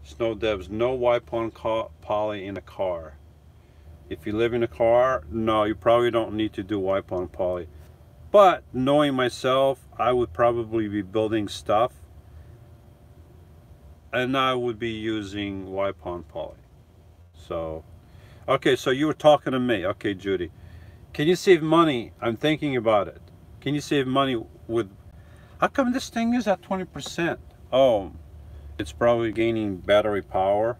Snow Devs, no wipe on poly in a car. If you live in a car, no, you probably don't need to do wipe on poly. But knowing myself, I would probably be building stuff, and I would be using wipe on poly. So, okay, so you were talking to me. Okay, Judy, can you save money? I'm thinking about it. Can you save money with, how come this thing is at 20%? Oh, it's probably gaining battery power.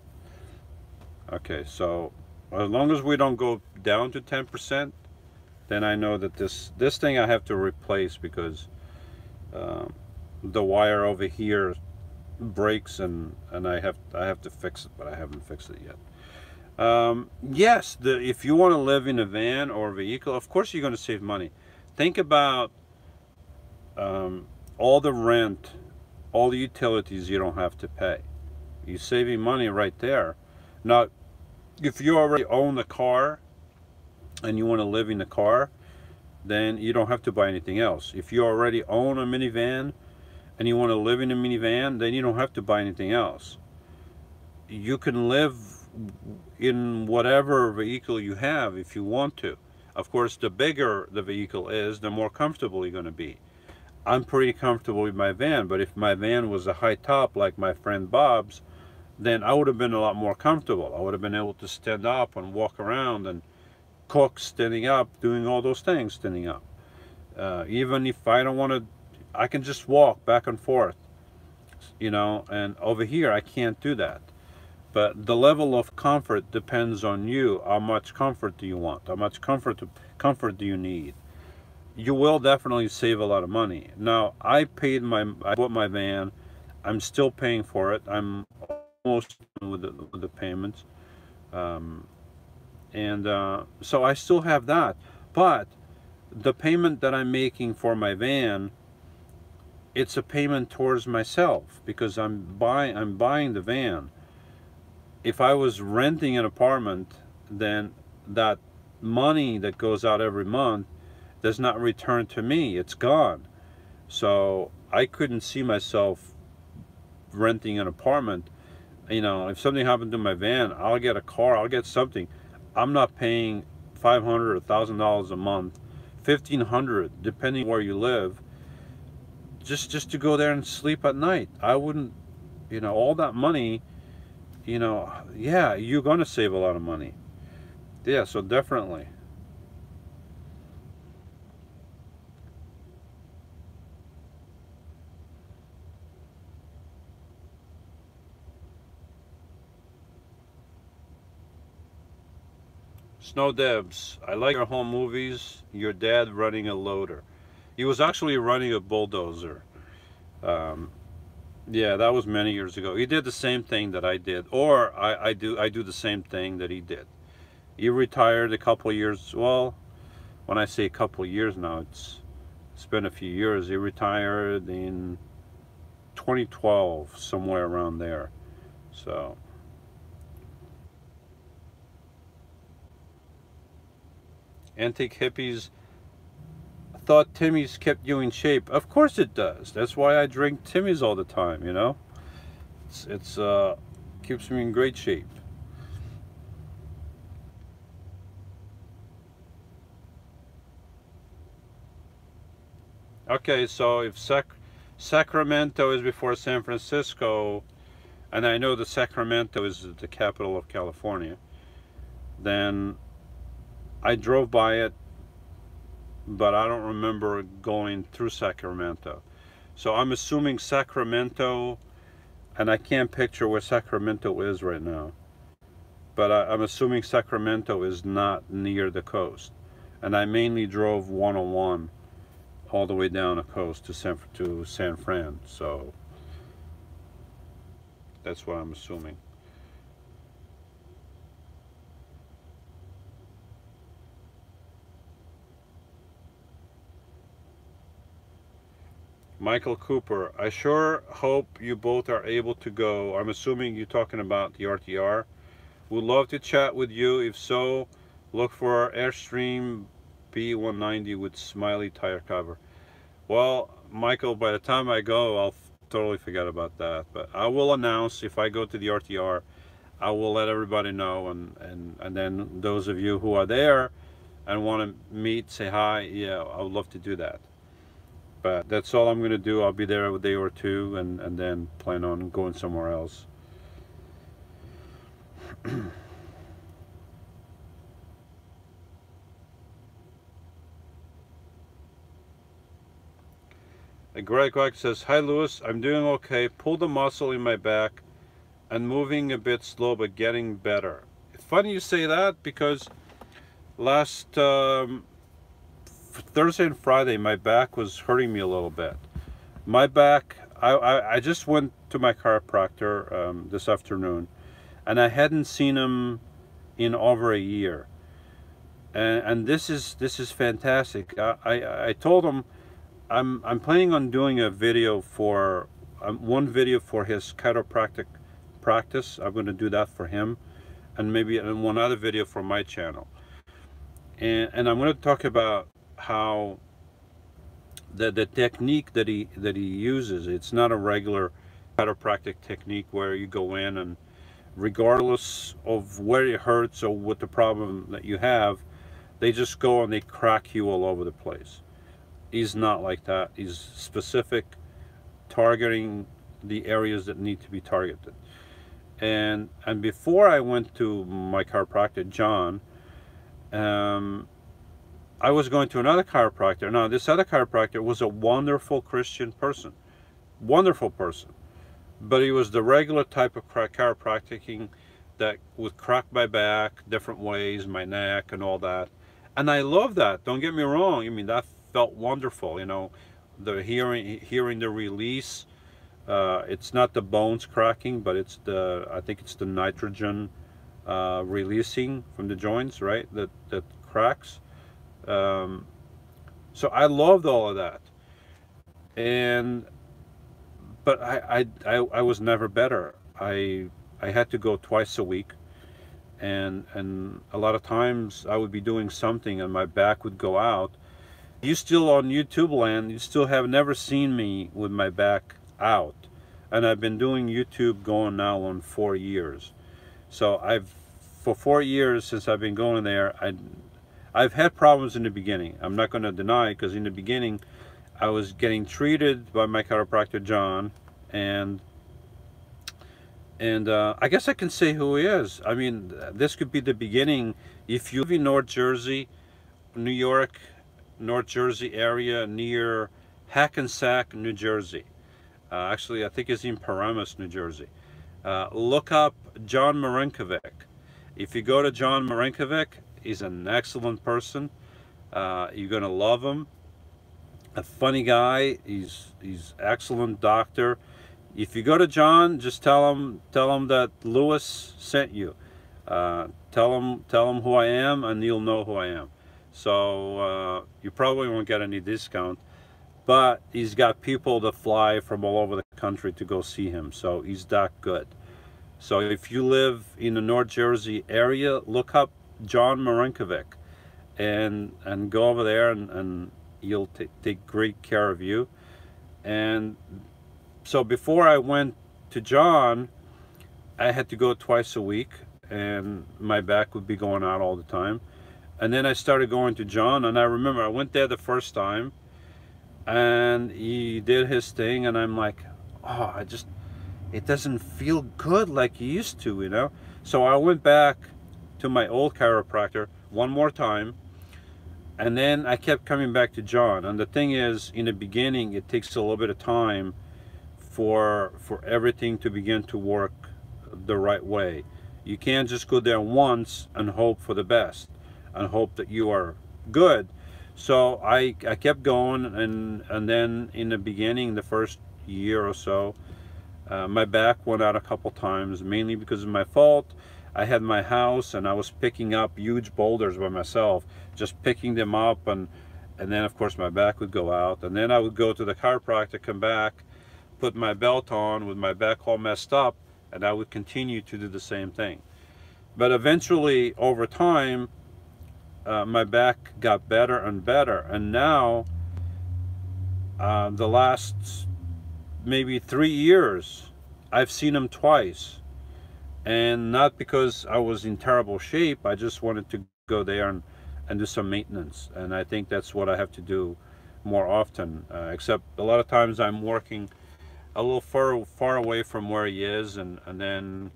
Okay, so as long as we don't go down to 10%, then I know that this thing I have to replace, because The wire over here breaks, and I have to fix it, but I haven't fixed it yet. Yes, if you want to live in a van or a vehicle, of course you're going to save money. Think about all the rent, all the utilities you don't have to pay. You're saving money right there. Now, if you already own a car and you want to live in the car, then you don't have to buy anything else. If you already own a minivan and you want to live in a minivan, then you don't have to buy anything else. You can live in whatever vehicle you have if you want to. Of course, the bigger the vehicle is, the more comfortable you're going to be. I'm pretty comfortable with my van, but if my van was a high top like my friend Bob's, then I would have been a lot more comfortable. I would have been able to stand up and walk around and cook standing up, doing all those things standing up. Even if I don't want to, I can just walk back and forth, you know, and over here I can't do that. But the level of comfort depends on you. How much comfort do you want? How much comfort do you need? You will definitely save a lot of money. Now, I bought my van. I'm still paying for it. I'm almost done with the payments. So I still have that. But the payment that I'm making for my van, it's a payment towards myself because I'm buying the van. If I was renting an apartment, then that money that goes out every month does not return to me. It's gone. So I couldn't see myself renting an apartment. You know, if something happened to my van, I'll get a car, I'll get something. I'm not paying $500 or $1,000 a month, $1,500 depending where you live, just to go there and sleep at night. I wouldn't, you know, all that money. You know, yeah, you're going to save a lot of money. Yeah, so definitely. Snow Debs, I like your home movies. Your dad running a loader. He was actually running a bulldozer. Um, Yeah, that was many years ago. He did the same thing that I did, or I do the same thing that he did. He retired a couple years. Well, when I say a couple years now, it's been a few years. He retired in 2012, somewhere around there. So, Antique Hippies. I thought Timmy's kept you in shape. Of course it does. That's why I drink Timmy's all the time, you know. It's keeps me in great shape. Okay, so if Sacramento is before San Francisco, and I know that Sacramento is the capital of California, then I drove by it, but I don't remember going through Sacramento. So I'm assuming Sacramento, and I can't picture where Sacramento is right now, but I'm assuming Sacramento is not near the coast. And I mainly drove 101 all the way down the coast to San Fran, so that's what I'm assuming. Michael Cooper, I sure hope you both are able to go. I'm assuming you're talking about the RTR. Would love to chat with you. If so, look for Airstream B190 with smiley tire cover. Well, Michael, by the time I go, I'll totally forget about that. But I will announce if I go to the RTR. I will let everybody know, and then those of you who are there and want to meet, say hi. Yeah, I would love to do that. But that's all I'm going to do. I'll be there a day or two, and then plan on going somewhere else. Greg says, hi Louis, I'm doing okay. Pulled a muscle in my back and moving a bit slow but getting better. Funny you say that because last Thursday and Friday my back was hurting me a little bit. My back, I just went to my chiropractor this afternoon, and I hadn't seen him in over a year. And this is fantastic. I told him I'm planning on doing a video for one video for his chiropractic practice. I'm going to do that for him, and maybe one other video for my channel. And I'm going to talk about how the technique that he uses, it's not a regular chiropractic technique where you go in and regardless of where it hurts or what the problem that you have, they just go and they crack you all over the place. He's not like that. He's specific, targeting the areas that need to be targeted. And before I went to my chiropractor, John, I was going to another chiropractor. Now, this other chiropractor was a wonderful Christian person, wonderful person, but he was the regular type of chiropractic that would crack my back different ways, my neck and all that. And I love that. Don't get me wrong. I mean, that felt wonderful. You know, the hearing the release. It's not the bones cracking, but it's the, I think it's the nitrogen releasing from the joints, right? That cracks. So I loved all of that, but I was never better. I had to go twice a week, and a lot of times I would be doing something and my back would go out. You still on YouTube land, you still have never seen me with my back out, and I've been doing YouTube going now on 4 years. So for 4 years since I've been going there, I've had problems in the beginning. I'm not going to deny, because in the beginning I was getting treated by my chiropractor John, and I guess I can say who he is. I mean, this could be the beginning. If you live in North Jersey, New York, North Jersey area near Hackensack, New Jersey. Actually, I think it's in Paramus, New Jersey. Look up John Marinkovic. If you go to John Marinkovic, he's an excellent person. You're gonna love him. A funny guy. He's excellent doctor. If you go to John, just tell him that Lewis sent you. Tell him who I am, and you'll know who I am. So you probably won't get any discount, but he's got people that fly from all over the country to go see him. So he's that good. So if you live in the North Jersey area, look up John Marinkovic and go over there, and he'll take great care of you. And so before I went to John, I had to go twice a week, and my back would be going out all the time. And then I started going to John, and I remember I went there the first time, and he did his thing, and I'm like, oh, it doesn't feel good like it used to, you know. So I went back to my old chiropractor one more time, and then I kept coming back to John. And the thing is, in the beginning, it takes a little bit of time for everything to begin to work the right way. You can't just go there once and hope for the best and hope that you are good. So I kept going, and then in the beginning, the first year or so, my back went out a couple times, mainly because of my fault. I had my house, and I was picking up huge boulders by myself, just picking them up, and then of course my back would go out, and then I would go to the chiropractor, come back, put my belt on with my back all messed up, and I would continue to do the same thing. But eventually, over time, my back got better and better, and now the last maybe 3 years I've seen him twice. And not because I was in terrible shape, I just wanted to go there and do some maintenance. And I think that's what I have to do more often, except a lot of times I'm working a little far away from where he is, and then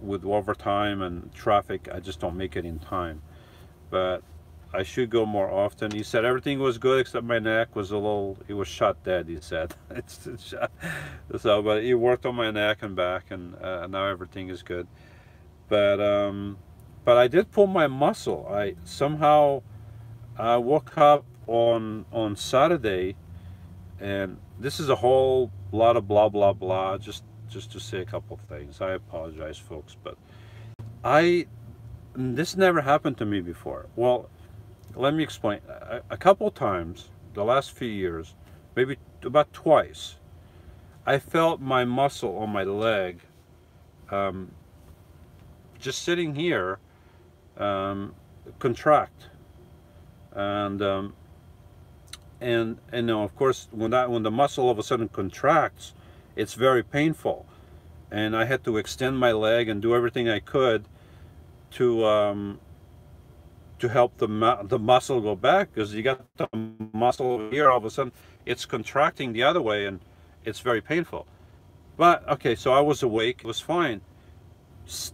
with overtime and traffic, I just don't make it in time. But I should go more often. He said everything was good except my neck was it was shot dead, he said. it's shot. So, but he worked on my neck and back, and now everything is good. But I did pull my muscle. I somehow woke up on Saturday, and this is a whole lot of blah blah blah, just to say a couple of things. I apologize, folks, but this never happened to me before. Well, let me explain. A couple times the last few years, maybe about twice, I felt my muscle on my leg, just sitting here, contract, and you know, of course, when the muscle all of a sudden contracts, it's very painful, and I had to extend my leg and do everything I could to help the muscle go back, because you got the muscle over here, all of a sudden it's contracting the other way, and it's very painful. But okay, so I was awake, it was fine.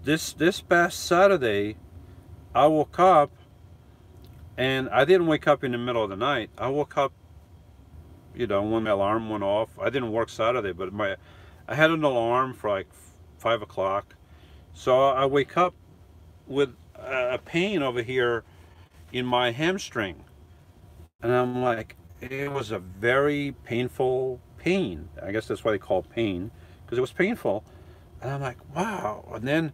This past Saturday, I woke up, and I didn't wake up in the middle of the night. I woke up, you know, when my alarm went off. I didn't work Saturday, but I had an alarm for like 5 o'clock. So I wake up with a pain over here in my hamstring. And I'm like, it was a very painful pain. I guess that's why they call it pain, because it was painful. And I'm like, wow. And then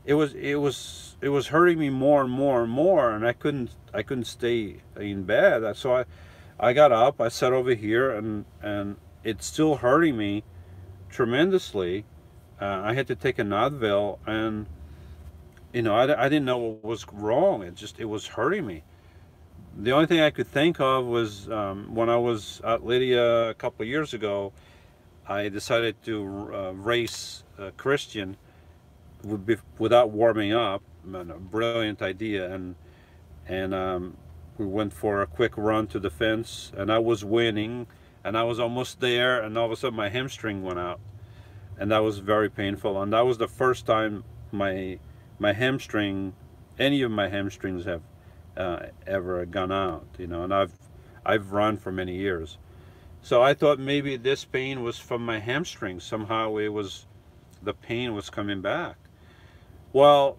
it was hurting me more and more and more, and I couldn't stay in bed. So I got up, I sat over here, and it's still hurting me tremendously. I had to take an Advil, and you know, I didn't know what was wrong. It was hurting me. The only thing I could think of was when I was at Lydia a couple of years ago, I decided to race Christian without warming up. A brilliant idea, and we went for a quick run to the fence, and I was winning, and I was almost there, and all of a sudden my hamstring went out, and that was very painful. And that was the first time my hamstring, any of my hamstrings have ever gone out, you know. And I've run for many years, so I thought maybe this pain was from my hamstring. Somehow the pain was coming back. Well,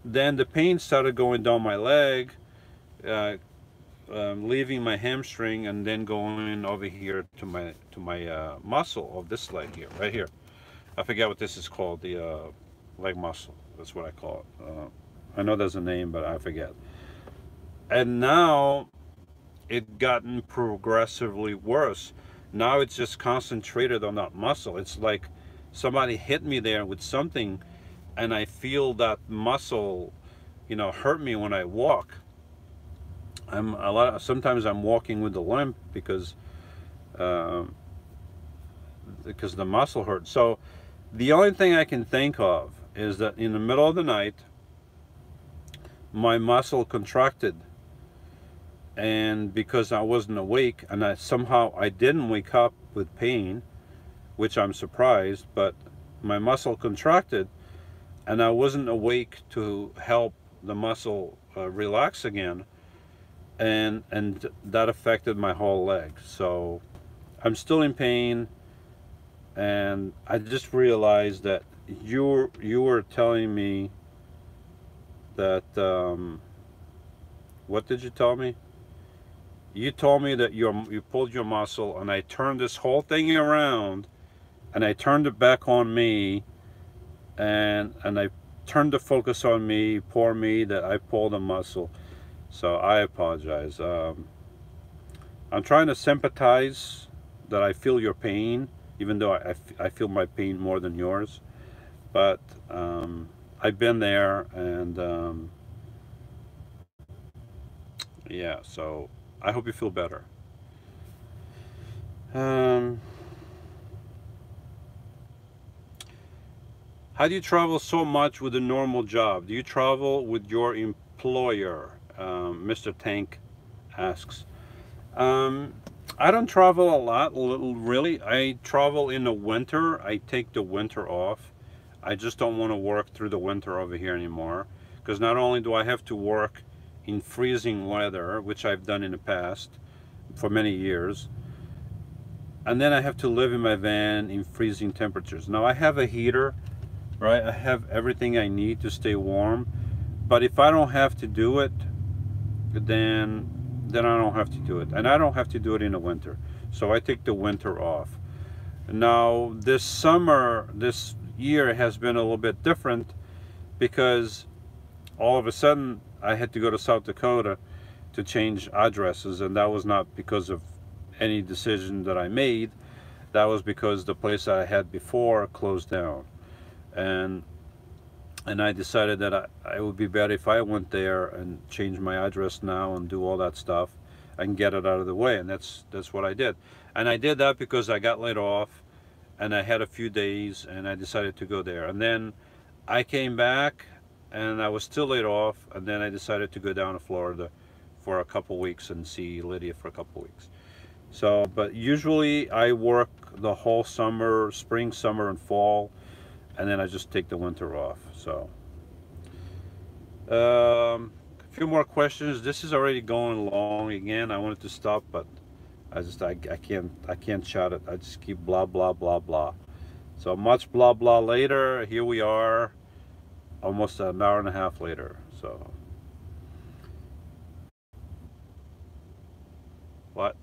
then the pain started going down my leg, leaving my hamstring, and then going over here to my muscle of this leg here, right here. I forget what this is called, the leg muscle. That's what I call it. I know there's a name, but I forget. And now it gotten progressively worse. Now it's just concentrated on that muscle. It's like somebody hit me there with something, and I feel that muscle, you know, hurt me when I walk. Sometimes I'm walking with a limp because the muscle hurts. So the only thing I can think of is that in the middle of the night, my muscle contracted, and because I wasn't awake, and somehow I didn't wake up with pain, which I'm surprised, but my muscle contracted, and I wasn't awake to help the muscle relax again, and that affected my whole leg. So I'm still in pain, and I just realized that you were telling me that what did you tell me? You told me that you pulled your muscle, and I turned this whole thing around, and I turned it back on me, and I turned the focus on me, poor me, that I pulled a muscle. So I apologize. I'm trying to sympathize that I feel your pain, even though I feel my pain more than yours. But I've been there, and yeah, so I hope you feel better. How do you travel so much with a normal job? Do you travel with your employer? Mr. Tank asks. I don't travel a lot, really. I travel in the winter. I take the winter off. I just don't want to work through the winter over here anymore, because not only do I have to work in freezing weather, which I've done in the past for many years, and then I have to live in my van in freezing temperatures. Now I have a heater, right? I have everything I need to stay warm, but if I don't have to do it, then I don't have to do it, and I don't have to do it in the winter. So I take the winter off. Now this summer, this year has been a little bit different because all of a sudden I had to go to South Dakota to change addresses, and that was not because of any decision that I made. That was because the place that I had before closed down, and I decided that it would be better if I went there and changed my address now and do all that stuff and get it out of the way. And that's what I did. And I did that because I got laid off and I had a few days and I decided to go there. And then I came back and I was still laid off, and then I decided to go down to Florida for a couple weeks and see Lydia for a couple weeks. So, but usually I work the whole summer, spring, summer, and fall, and then I just take the winter off. So, a few more questions. This is already going long again. I wanted to stop, but I can't shut it. I just keep blah blah blah blah. So much blah blah later. Here we are, almost an hour and a half later. So, what?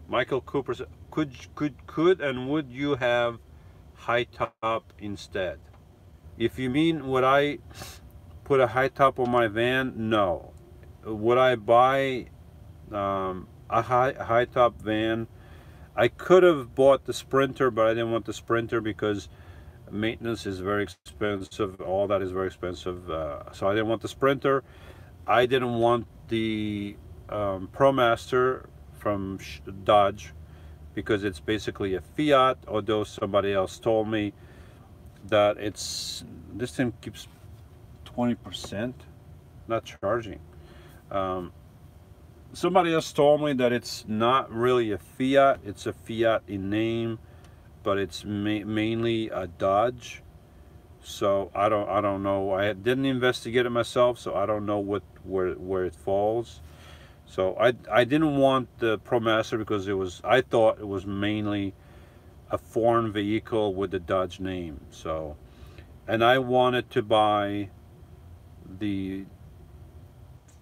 Michael Cooper said, could and would you have high top instead? If you mean would I put a high top on my van, no. Would I buy a high top van? I could have bought the Sprinter, but I didn't want the Sprinter because maintenance is very expensive. All that is very expensive, so I didn't want the Sprinter. I didn't want the ProMaster from Dodge because it's basically a Fiat, although somebody else told me that this thing keeps 20% not charging. Somebody else told me that it's not really a Fiat, it's a Fiat in name, but it's mainly a Dodge. So I don't know. I didn't investigate it myself, so I don't know where it falls. So I didn't want the ProMaster because I thought it was mainly a foreign vehicle with the Dodge name. So, and I wanted to buy the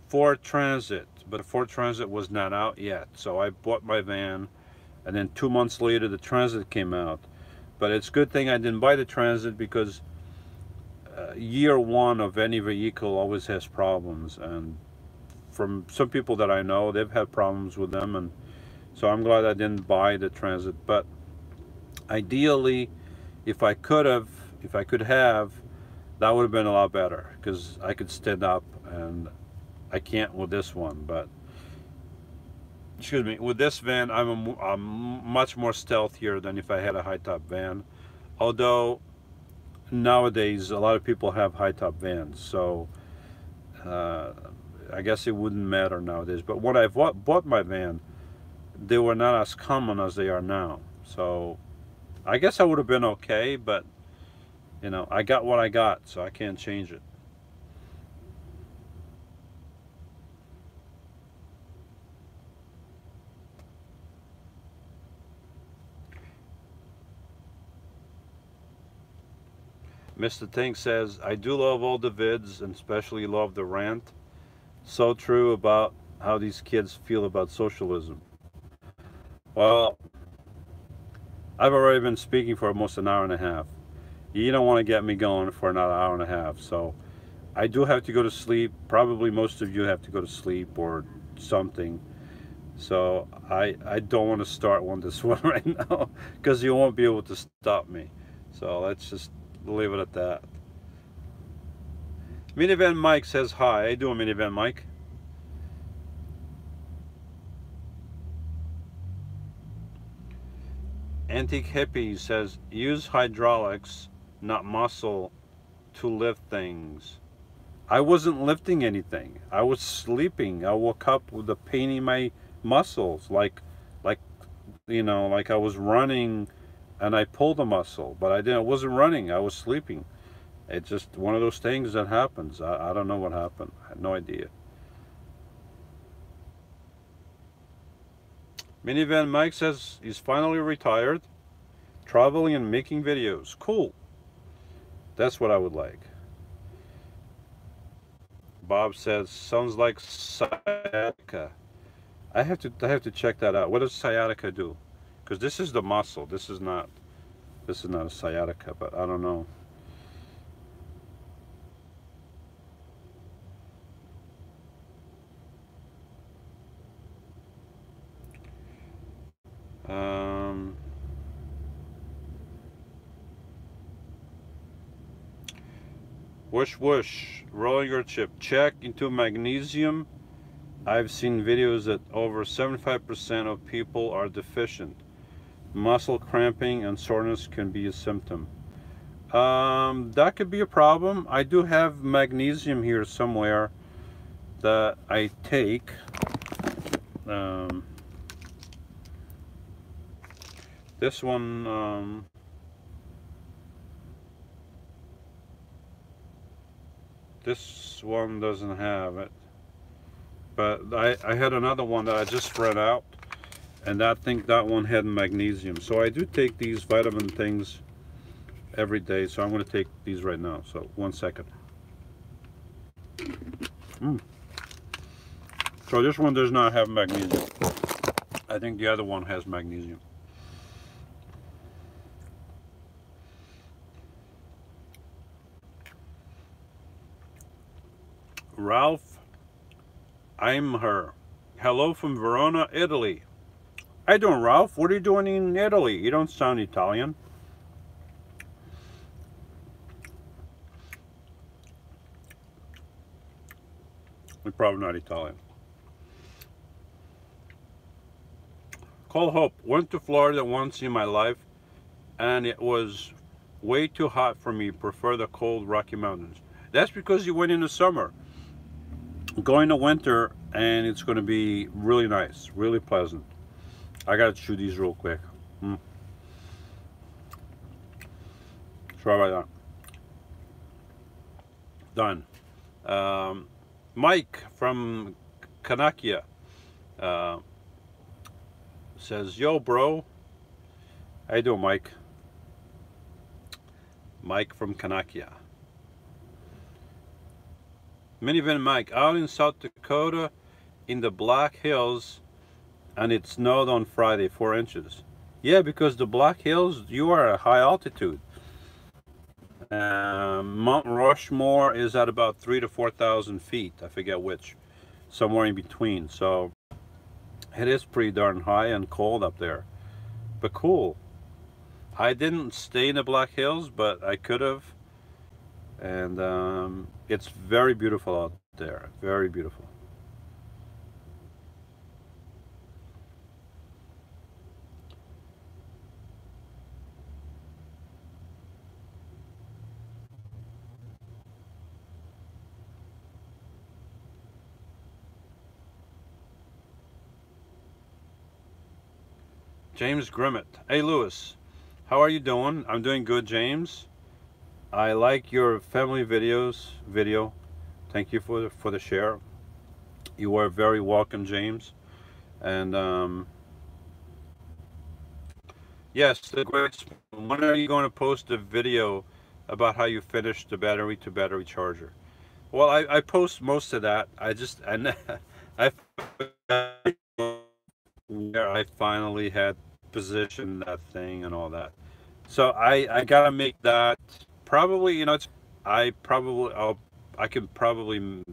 Ford Transit, but the Ford Transit was not out yet. So I bought my van, and then 2 months later the Transit came out. But it's a good thing I didn't buy the Transit because year one of any vehicle always has problems, and from some people that I know, they've had problems with them, and so I'm glad I didn't buy the Transit. But ideally, if I could have, that would have been a lot better because I could stand up, and I can't with this one. But excuse me, with this van, I'm much more stealthier than if I had a high top van. Although nowadays a lot of people have high top vans, so I guess it wouldn't matter nowadays. But when I bought my van, they were not as common as they are now. So I guess I would have been okay, but you know, I got what I got, so I can't change it. Mr. Tank says, I do love all the vids and especially love the rant. So true about how these kids feel about socialism. Well, I've already been speaking for almost an hour and a half. You don't want to get me going for another hour and a half. So I do have to go to sleep. Probably most of you have to go to sleep or something. So I don't want to start this one right now because you won't be able to stop me. So let's just leave it at that. Minivan Mike says hi. How you doing, Minivan Mike? Antique Hippie says use hydraulics, not muscle, to lift things. I wasn't lifting anything. I was sleeping. I woke up with a pain in my muscles, like you know, like I was running and I pulled a muscle, but I wasn't running. I was sleeping. It's just one of those things that happens. I don't know what happened. I had no idea. Minivan Mike says he's finally retired, traveling and making videos. Cool. That's what I would like. Bob says, sounds like sciatica. I have to check that out. What does sciatica do? Because this is the muscle. This is not a sciatica, but I don't know. Whoosh whoosh, rolling your chip. Check into magnesium. I've seen videos that over 75% of people are deficient. Muscle cramping and soreness can be a symptom. That could be a problem. I do have magnesium here somewhere that I take. This one, this one doesn't have it, but I had another one that I just ran out, and I think that one had magnesium. So I do take these vitamin things every day, so I'm going to take these right now. So 1 second. So this one does not have magnesium. I think the other one has magnesium. Ralph, I'm her. Hello from Verona, Italy. How you doing, Ralph? What are you doing in Italy? You don't sound Italian. You're probably not Italian. Cole Hope, went to Florida once in my life, and it was way too hot for me. Prefer the cold Rocky Mountains. That's because you went in the summer. Going to winter, and it's going to be really nice, really pleasant. I gotta chew these real quick. Sorry about that. Done. Mike from Kanakia says, yo bro. How you doing, Mike? Mike from Kanakia. Minivan Mike, out in South Dakota in the Black Hills, and it snowed on Friday, 4 inches. Yeah, because the Black Hills, you are at high altitude. Mount Rushmore is at about 3,000 to 4,000 feet. I forget which, somewhere in between. So it is pretty darn high and cold up there, but cool. I didn't stay in the Black Hills, but I could have. And it's very beautiful out there, very beautiful. James Grimmett, hey Lewis, how are you doing? I'm doing good, James. I like your family video. Thank you for the share. You are very welcome, James. And yes, the great. When are you going to post a video about how you finished the battery to battery charger? Well, I post most of that. I where I finally had positioned that thing and all that. So I gotta make that. Probably, you know, I can probably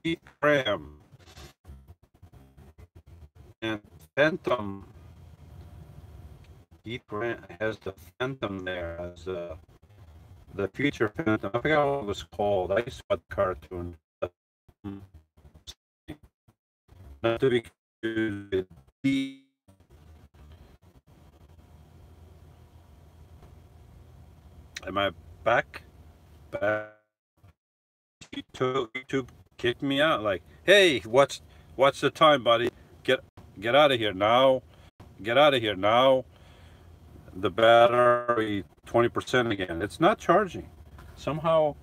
eat Ram and Phantom. Eat Ram has the Phantom there as the future Phantom. I forgot what it was called. I used to watch the cartoon. Not to be confused with D. Am I back? YouTube kicked me out. Like, hey, what's the time, buddy? Get out of here now. Get out of here now. The battery 20% again. It's not charging. Somehow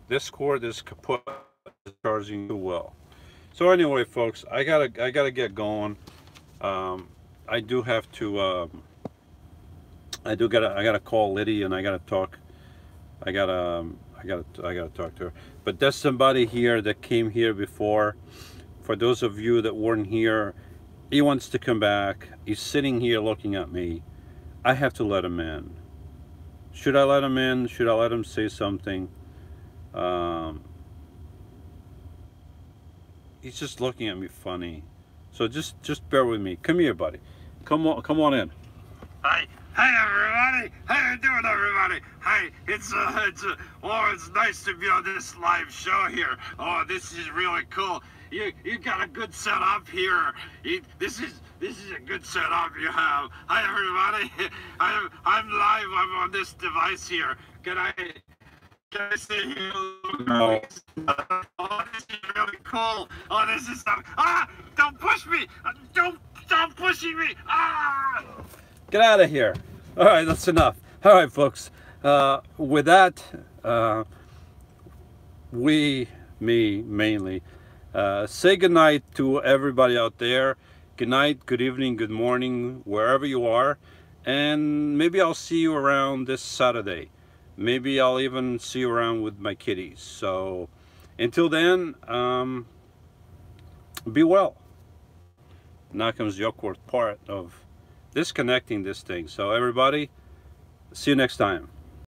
this cord is kaput. It's charging too well. So anyway, folks, I gotta get going. I do have to. I gotta call Liddy and I gotta talk. I gotta talk to her. But there's somebody here that came here before, For those of you that weren't here, he wants to come back. He's sitting here looking at me. I have to let him in. Should I let him in? Should I let him say something? He's just looking at me funny. So just bear with me. Come here, buddy. Come on in. Hi, everybody. How you doing, everybody? Hi, it's nice to be on this live show here. Oh, this is really cool. You got a good setup here. This is a good setup you have. Hi, everybody. I'm live. I'm on this device here. Can I say hello? No. Oh, this is really cool. Oh, this is stuff. Ah! Don't push me! Don't stop pushing me! Ah! Get out of here. All right, that's enough. All right, folks. With that, me mainly, say goodnight to everybody out there. Good night, good evening, good morning, wherever you are. And maybe I'll see you around this Saturday. Maybe I'll even see you around with my kitties. So until then, be well. Now comes the awkward part of disconnecting this thing. So everybody, see you next time.